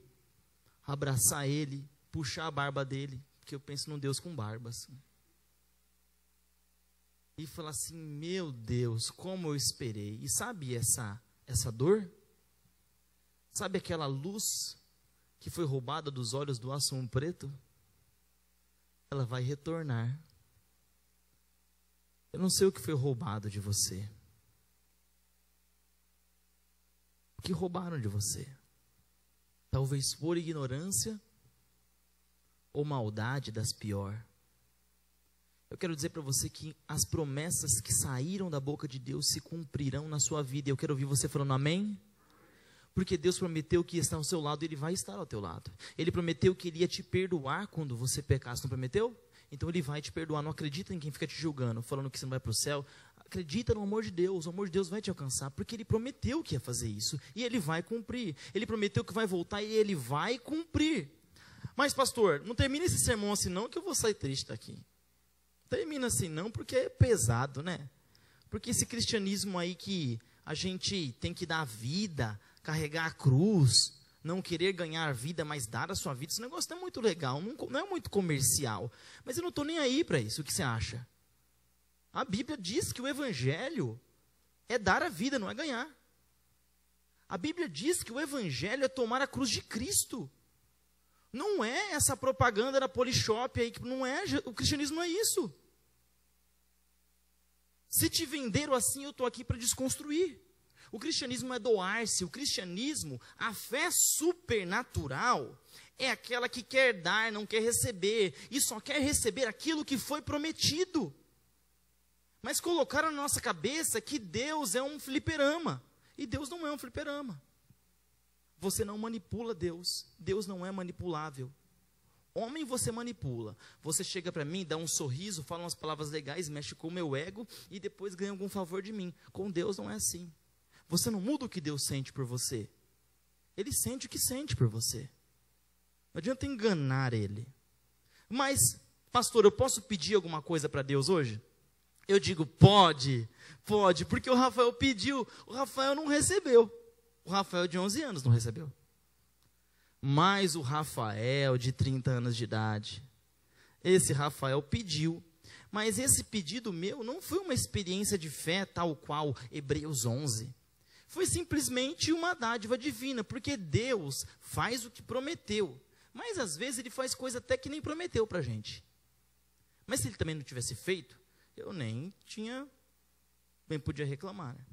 abraçar ele, puxar a barba dele, porque eu penso num Deus com barba, assim. E falar assim, meu Deus, como eu esperei. E sabe essa dor? Sabe aquela luz que foi roubada dos olhos do Assum Preto? Ela vai retornar. Eu não sei o que foi roubado de você. O que roubaram de você? Talvez por ignorância ou maldade das piores. Eu quero dizer para você que as promessas que saíram da boca de Deus se cumprirão na sua vida. Eu quero ouvir você falando amém. Porque Deus prometeu que ia estar ao seu lado, Ele vai estar ao teu lado. Ele prometeu que Ele ia te perdoar quando você pecasse, não prometeu? Então Ele vai te perdoar. Não acredita em quem fica te julgando, falando que você não vai para o céu. Acredita no amor de Deus, o amor de Deus vai te alcançar, porque Ele prometeu que ia fazer isso, e Ele vai cumprir. Ele prometeu que vai voltar, e Ele vai cumprir. Mas pastor, não termina esse sermão assim não, que eu vou sair triste daqui. Termina assim não, porque é pesado, né? Porque esse cristianismo aí que a gente tem que dar a vida, carregar a cruz, não querer ganhar a vida, mas dar a sua vida, esse negócio não é muito legal, não é muito comercial. Mas eu não estou nem aí para isso, o que você acha? A Bíblia diz que o evangelho é dar a vida, não é ganhar. A Bíblia diz que o evangelho é tomar a cruz de Cristo. Não é essa propaganda da Polishop aí, que não é, o cristianismo não é isso. Se te venderam assim, eu estou aqui para desconstruir. O cristianismo é doar-se, o cristianismo, a fé supernatural, é aquela que quer dar, não quer receber, e só quer receber aquilo que foi prometido. Mas colocaram na nossa cabeça que Deus é um fliperama, e Deus não é um fliperama. Você não manipula Deus, Deus não é manipulável. Homem você manipula, você chega para mim, dá um sorriso, fala umas palavras legais, mexe com o meu ego, e depois ganha algum favor de mim. Com Deus não é assim. Você não muda o que Deus sente por você. Ele sente o que sente por você. Não adianta enganar Ele. Mas, pastor, eu posso pedir alguma coisa para Deus hoje? Eu digo, pode, porque o Rafael pediu, o Rafael não recebeu. O Rafael de 11 anos não recebeu. Mas o Rafael de 30 anos de idade, esse Rafael pediu. Mas esse pedido meu não foi uma experiência de fé tal qual Hebreus 11. Foi simplesmente uma dádiva divina, porque Deus faz o que prometeu. Mas às vezes ele faz coisa até que nem prometeu para a gente. Mas se ele também não tivesse feito, eu nem podia reclamar. Né?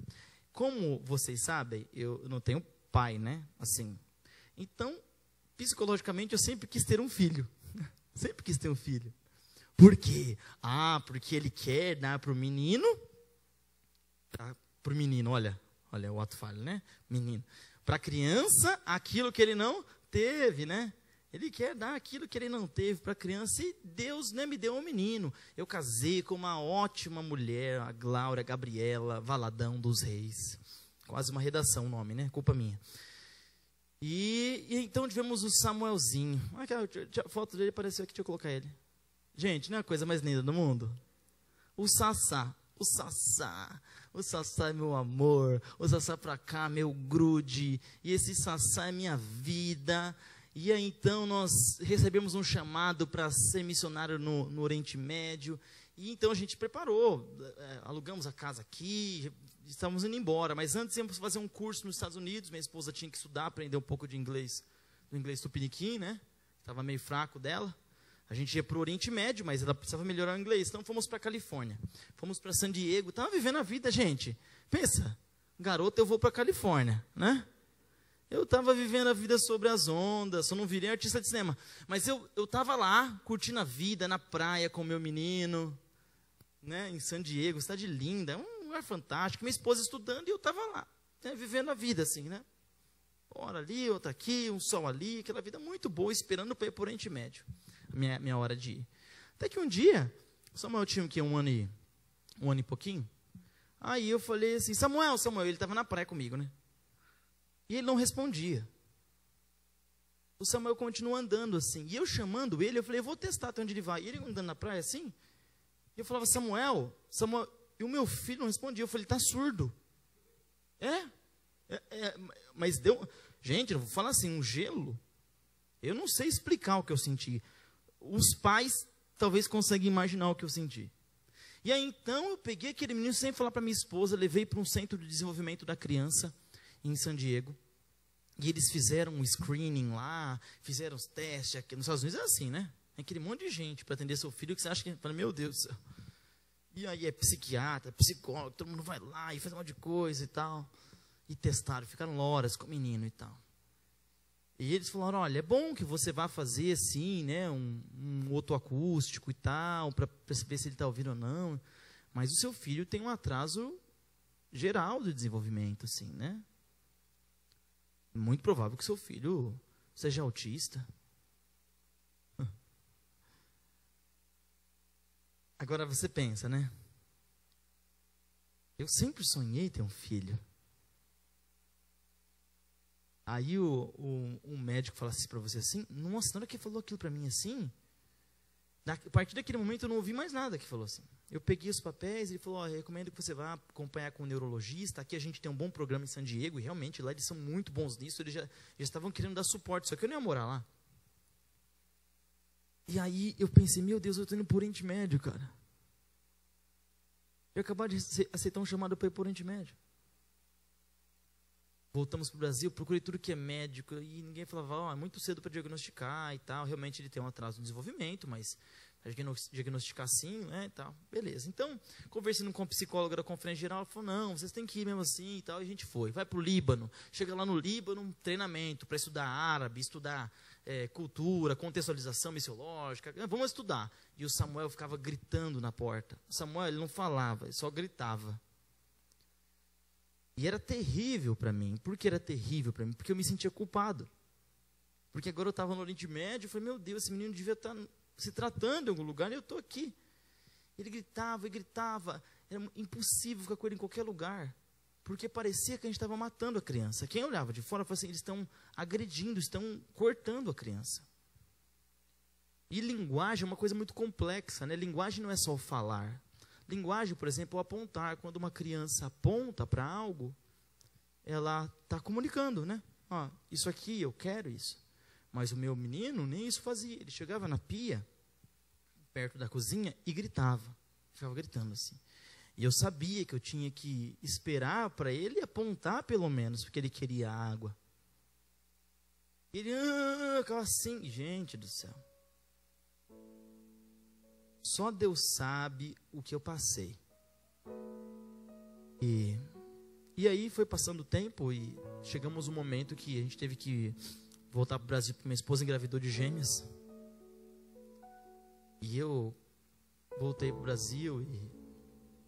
Como vocês sabem, eu não tenho pai, né? Assim. Então, psicologicamente, eu sempre quis ter um filho. Sempre quis ter um filho. Por quê? Porque ele quer dar para o menino. Para o menino, olha o ato falho, né? Menino. Para a criança, aquilo que ele não teve, né? Ele quer dar aquilo que ele não teve para a criança. E Deus, né, me deu um menino. Eu casei com uma ótima mulher, a Glória Gabriela Valadão dos Reis. Quase uma redação o nome, né? Culpa minha. E então tivemos o Samuelzinho. A foto dele apareceu aqui, deixa eu colocar ele. Gente, não é a coisa mais linda do mundo? O Sassá é meu amor. O Sassá pra cá, meu grude. E esse Sassá é minha vida. E aí então nós recebemos um chamado para ser missionário no Oriente Médio. E então a gente preparou, alugamos a casa aqui, estávamos indo embora. Mas antes íamos fazer um curso nos Estados Unidos. Minha esposa tinha que estudar, aprender um pouco de inglês, do inglês tupiniquim, né? Estava meio fraco dela. A gente ia para o Oriente Médio, mas ela precisava melhorar o inglês. Então fomos para a Califórnia, fomos para San Diego. Estava vivendo a vida, gente. Pensa, garoto, eu vou para a Califórnia, né? Eu estava vivendo a vida sobre as ondas, só não virei artista de cinema. Mas eu estava lá, curtindo a vida, na praia com o meu menino, né, em San Diego, cidade linda, é um lugar fantástico. Minha esposa estudando e eu estava lá, né, vivendo a vida assim, né? Hora ali, outra aqui, um sol ali, aquela vida muito boa, esperando para ir para o Oriente Médio. Minha hora de ir. Até que um dia, Samuel tinha o quê? Um ano e pouquinho. Aí eu falei assim, Samuel, ele estava na praia comigo, né? E ele não respondia. O Samuel continuou andando assim. E eu chamando ele, eu falei, eu vou testar até onde ele vai. E ele andando na praia assim. E eu falava, Samuel. E o meu filho não respondia. Eu falei, ele está surdo. Mas deu... Gente, eu vou falar assim, um gelo. Eu não sei explicar o que eu senti. Os pais talvez conseguem imaginar o que eu senti. E aí então eu peguei aquele menino sem falar para minha esposa, levei para um centro de desenvolvimento da criança em San Diego. E eles fizeram um screening lá, fizeram os testes. Aqui nos Estados Unidos é assim, né? Tem aquele monte de gente para atender seu filho que você acha que... Fala, meu Deus do céu. E aí é psiquiatra, psicólogo, todo mundo vai lá e faz um monte de coisa e tal. E testaram, ficaram horas com o menino e tal. E eles falaram, olha, é bom que você vá fazer assim, né, um otoacústico e tal, para ver se ele está ouvindo ou não. Mas o seu filho tem um atraso geral de desenvolvimento, assim, né? Muito provável que seu filho seja autista. Agora você pensa, né? Eu sempre sonhei ter um filho. Aí um médico fala assim para você assim, nossa, na hora que ele falou aquilo para mim assim, a partir daquele momento eu não ouvi mais nada que falou assim. Eu peguei os papéis, ele falou, recomendo que você vá acompanhar com um neurologista, aqui a gente tem um bom programa em San Diego, e realmente lá eles são muito bons nisso, eles já estavam querendo dar suporte, só que eu não ia morar lá. E aí eu pensei, meu Deus, eu estou indo para o Oriente Médio, cara. Eu acabei de aceitar um chamado para ir para o Oriente Médio. Voltamos para o Brasil, procurei tudo que é médico, e ninguém falava, é muito cedo para diagnosticar e tal. Realmente ele tem um atraso no desenvolvimento, mas para diagnosticar sim, né, e tal. Beleza. Então, conversando com a psicóloga da Conferência Geral, ela falou, não, vocês têm que ir mesmo assim e tal. E a gente foi. Vai para o Líbano. Chega lá no Líbano, um treinamento para estudar árabe, estudar cultura, contextualização missiológica. Vamos estudar. E o Samuel ficava gritando na porta. O Samuel, ele não falava, ele só gritava. E era terrível para mim. Por que era terrível para mim? Porque eu me sentia culpado. Porque agora eu estava no Oriente Médio, eu falei, meu Deus, esse menino devia estar se tratando em algum lugar, e eu estou aqui. Ele gritava e gritava, era impossível ficar com ele em qualquer lugar, porque parecia que a gente estava matando a criança. Quem olhava de fora, falava assim, eles estão agredindo, estão cortando a criança. E linguagem é uma coisa muito complexa, né? Linguagem não é só o falar. Linguagem, por exemplo, é o apontar. Quando uma criança aponta para algo, ela está comunicando, né? Isso aqui, eu quero isso. Mas o meu menino nem isso fazia. Ele chegava na pia, perto da cozinha, e gritava. Ficava gritando assim. E eu sabia que eu tinha que esperar para ele apontar pelo menos, porque ele queria água. Ele ficava assim, gente do céu. Só Deus sabe o que eu passei. E aí foi passando o tempo e chegamos um momento que a gente teve que voltar para o Brasil, porque minha esposa engravidou de gêmeas. E eu voltei para o Brasil e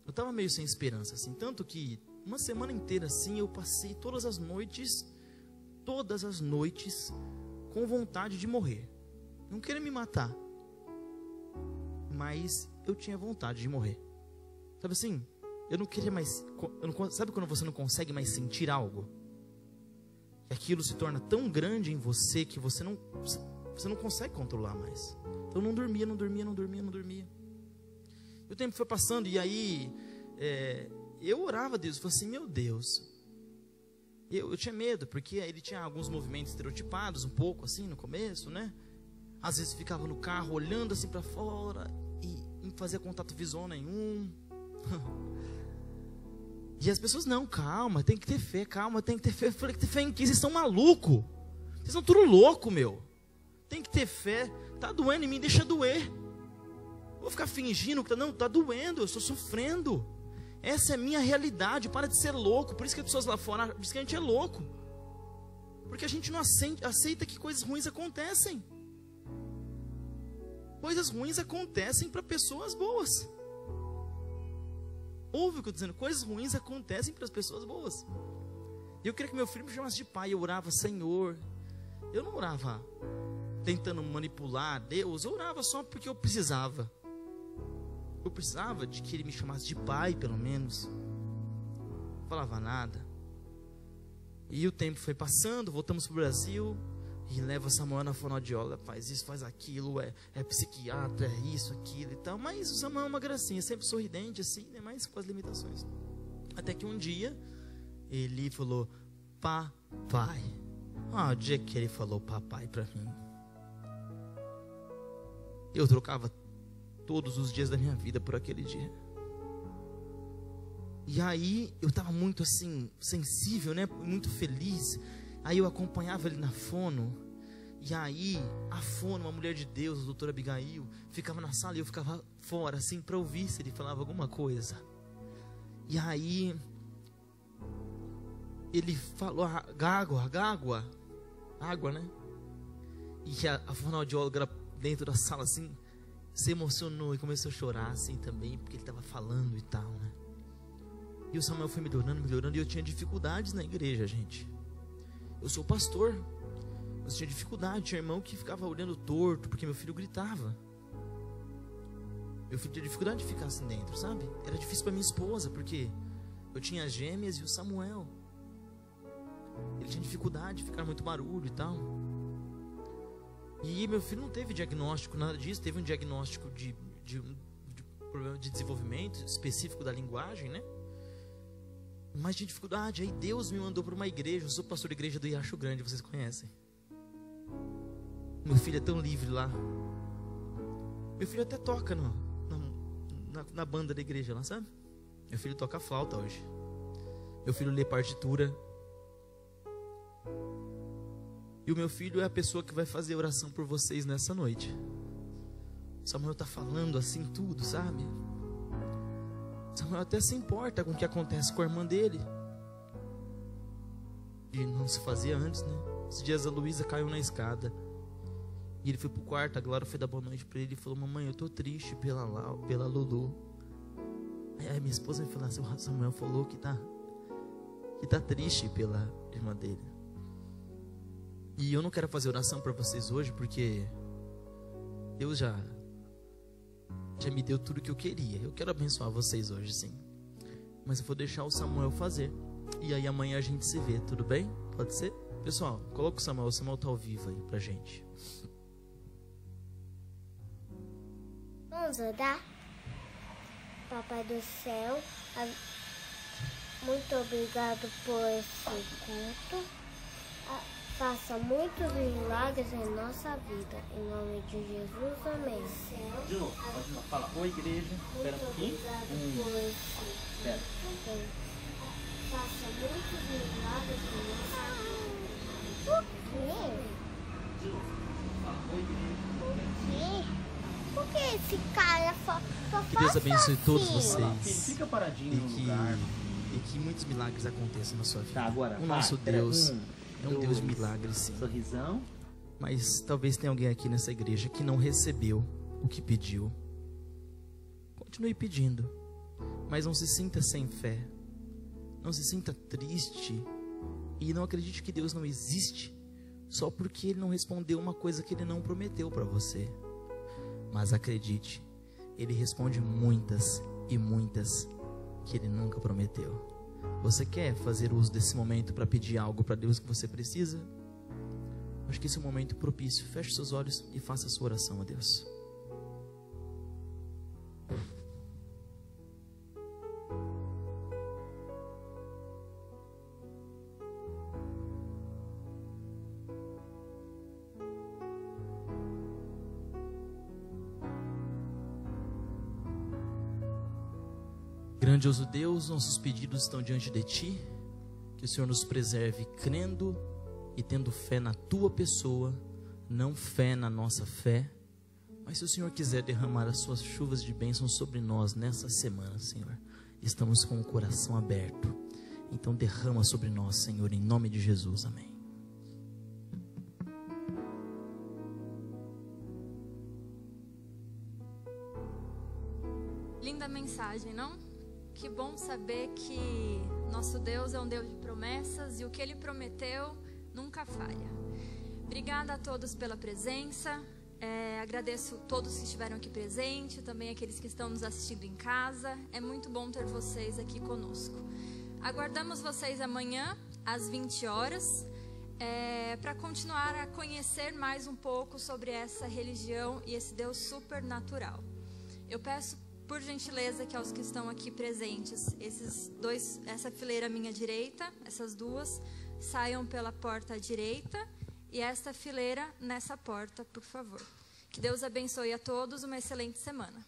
eu estava meio sem esperança, assim. Tanto que uma semana inteira, assim, eu passei todas as noites, com vontade de morrer. Não queria me matar, mas eu tinha vontade de morrer. Sabe assim? Eu não queria mais... sabe quando você não consegue mais sentir algo? Que aquilo se torna tão grande em você que você não consegue controlar mais. Então eu não dormia. E o tempo foi passando e aí eu orava a Deus. Eu falei assim, meu Deus. Eu tinha medo, porque ele tinha alguns movimentos estereotipados, um pouco assim no começo, né? Às vezes ficava no carro olhando assim para fora e não fazia contato visual nenhum. E as pessoas, não, calma, tem que ter fé, calma, tem que ter fé. Eu falei, que ter fé em quê? Vocês estão malucos. Vocês estão tudo louco, meu. Tem que ter fé. Tá doendo em mim, deixa doer. Vou ficar fingindo que não, tá doendo, eu estou sofrendo. Essa é a minha realidade, para de ser louco. Por isso que as pessoas lá fora dizem que a gente é louco. Porque a gente não aceita que coisas ruins acontecem. Coisas ruins acontecem para pessoas boas. Ouve o que eu estou dizendo? Coisas ruins acontecem para as pessoas boas. E eu queria que meu filho me chamasse de pai. Eu orava, Senhor. Eu não orava tentando manipular Deus. Eu orava só porque eu precisava. Eu precisava de que ele me chamasse de pai, pelo menos. Não falava nada. E o tempo foi passando, voltamos para o Brasil. E leva Samuel na fonoaudióloga, faz isso, faz aquilo, é psiquiatra, é isso, aquilo e tal. Mas o Samuel é uma gracinha, sempre sorridente assim, né? Mas com as limitações. Até que um dia, ele falou, papai. O dia que ele falou papai para mim, eu trocava todos os dias da minha vida por aquele dia. E aí, eu estava muito assim, sensível, né? Muito feliz. Aí eu acompanhava ele na fono. E aí a fono, uma mulher de Deus, a doutora Abigail, ficava na sala e eu ficava fora assim para ouvir se ele falava alguma coisa. E aí ele falou água, né? E a fonoaudióloga dentro da sala assim se emocionou e começou a chorar assim também, porque ele estava falando e tal, né? E o Samuel foi melhorando e eu tinha dificuldades na igreja, gente. Eu sou pastor, mas tinha dificuldade, tinha irmão que ficava olhando torto, porque meu filho gritava. Meu filho tinha dificuldade de ficar assim dentro, sabe? Era difícil para minha esposa, porque eu tinha as gêmeas e o Samuel. Ele tinha dificuldade de ficar muito barulho e tal. E meu filho não teve diagnóstico, nada disso, teve um diagnóstico de problema de desenvolvimento específico da linguagem, né? Mas tinha dificuldade. Aí Deus me mandou para uma igreja. Eu sou pastor da igreja do Riacho Grande, vocês conhecem. Meu filho é tão livre lá. Meu filho até toca na banda da igreja lá, sabe? Meu filho toca flauta hoje. Meu filho lê partitura. E o meu filho é a pessoa que vai fazer oração por vocês nessa noite. Samuel está falando assim tudo, sabe? Samuel até se importa com o que acontece com a irmã dele. E não se fazia antes, né? Esses dias a Luísa caiu na escada. E ele foi pro quarto, a Glória foi dar boa noite para ele e falou, mamãe, eu tô triste pela Lulu. Aí minha esposa me falou assim, o Samuel falou que tá triste pela irmã dele. E eu não quero fazer oração para vocês hoje, porque Deus já me deu tudo que eu queria. Eu quero abençoar vocês hoje, sim. Mas eu vou deixar o Samuel fazer. E aí amanhã a gente se vê, tudo bem? Pode ser? Pessoal, coloca o Samuel tá ao vivo aí pra gente. Vamos orar? Papai do céu, muito obrigado por esse culto. Faça muitos milagres em nossa vida. Em nome de Jesus, amém. De novo, pode não. Fala, oi igreja. Espera um pouquinho. Espera. Faça muitos milagres em nossa vida. Por que esse cara só Que Deus abençoe assim? todos vocês. Fica paradinho no lugar. E que muitos milagres aconteçam na sua vida. Tá, agora O nosso vai. Deus é um dois, Deus de milagres, sim. Sorrisão. Mas talvez tenha alguém aqui nessa igreja que não recebeu o que pediu. Continue pedindo, mas não se sinta sem fé. Não se sinta triste e não acredite que Deus não existe só porque Ele não respondeu uma coisa que Ele não prometeu para você. Mas acredite, Ele responde muitas e muitas que Ele nunca prometeu. Você quer fazer uso desse momento para pedir algo para Deus que você precisa? Acho que esse é um momento propício. Feche seus olhos e faça a sua oração a Deus. Grandioso Deus, nossos pedidos estão diante de Ti. Que o Senhor nos preserve crendo e tendo fé na Tua pessoa, não fé na nossa fé. Mas se o Senhor quiser derramar as Suas chuvas de bênção sobre nós nessa semana, Senhor, estamos com o coração aberto. Então derrama sobre nós, Senhor, em nome de Jesus. Amém. Linda mensagem, não? Que bom saber que nosso Deus é um Deus de promessas e o que Ele prometeu nunca falha. Obrigada a todos pela presença. Agradeço todos que estiveram aqui presentes, também aqueles que estão nos assistindo em casa. É muito bom ter vocês aqui conosco. Aguardamos vocês amanhã às 20 horas para continuar a conhecer mais um pouco sobre essa religião e esse Deus supernatural. Eu peço por gentileza que aos que estão aqui presentes, essa fileira à minha direita, essas duas, saiam pela porta à direita e esta fileira nessa porta, por favor. Que Deus abençoe a todos, uma excelente semana.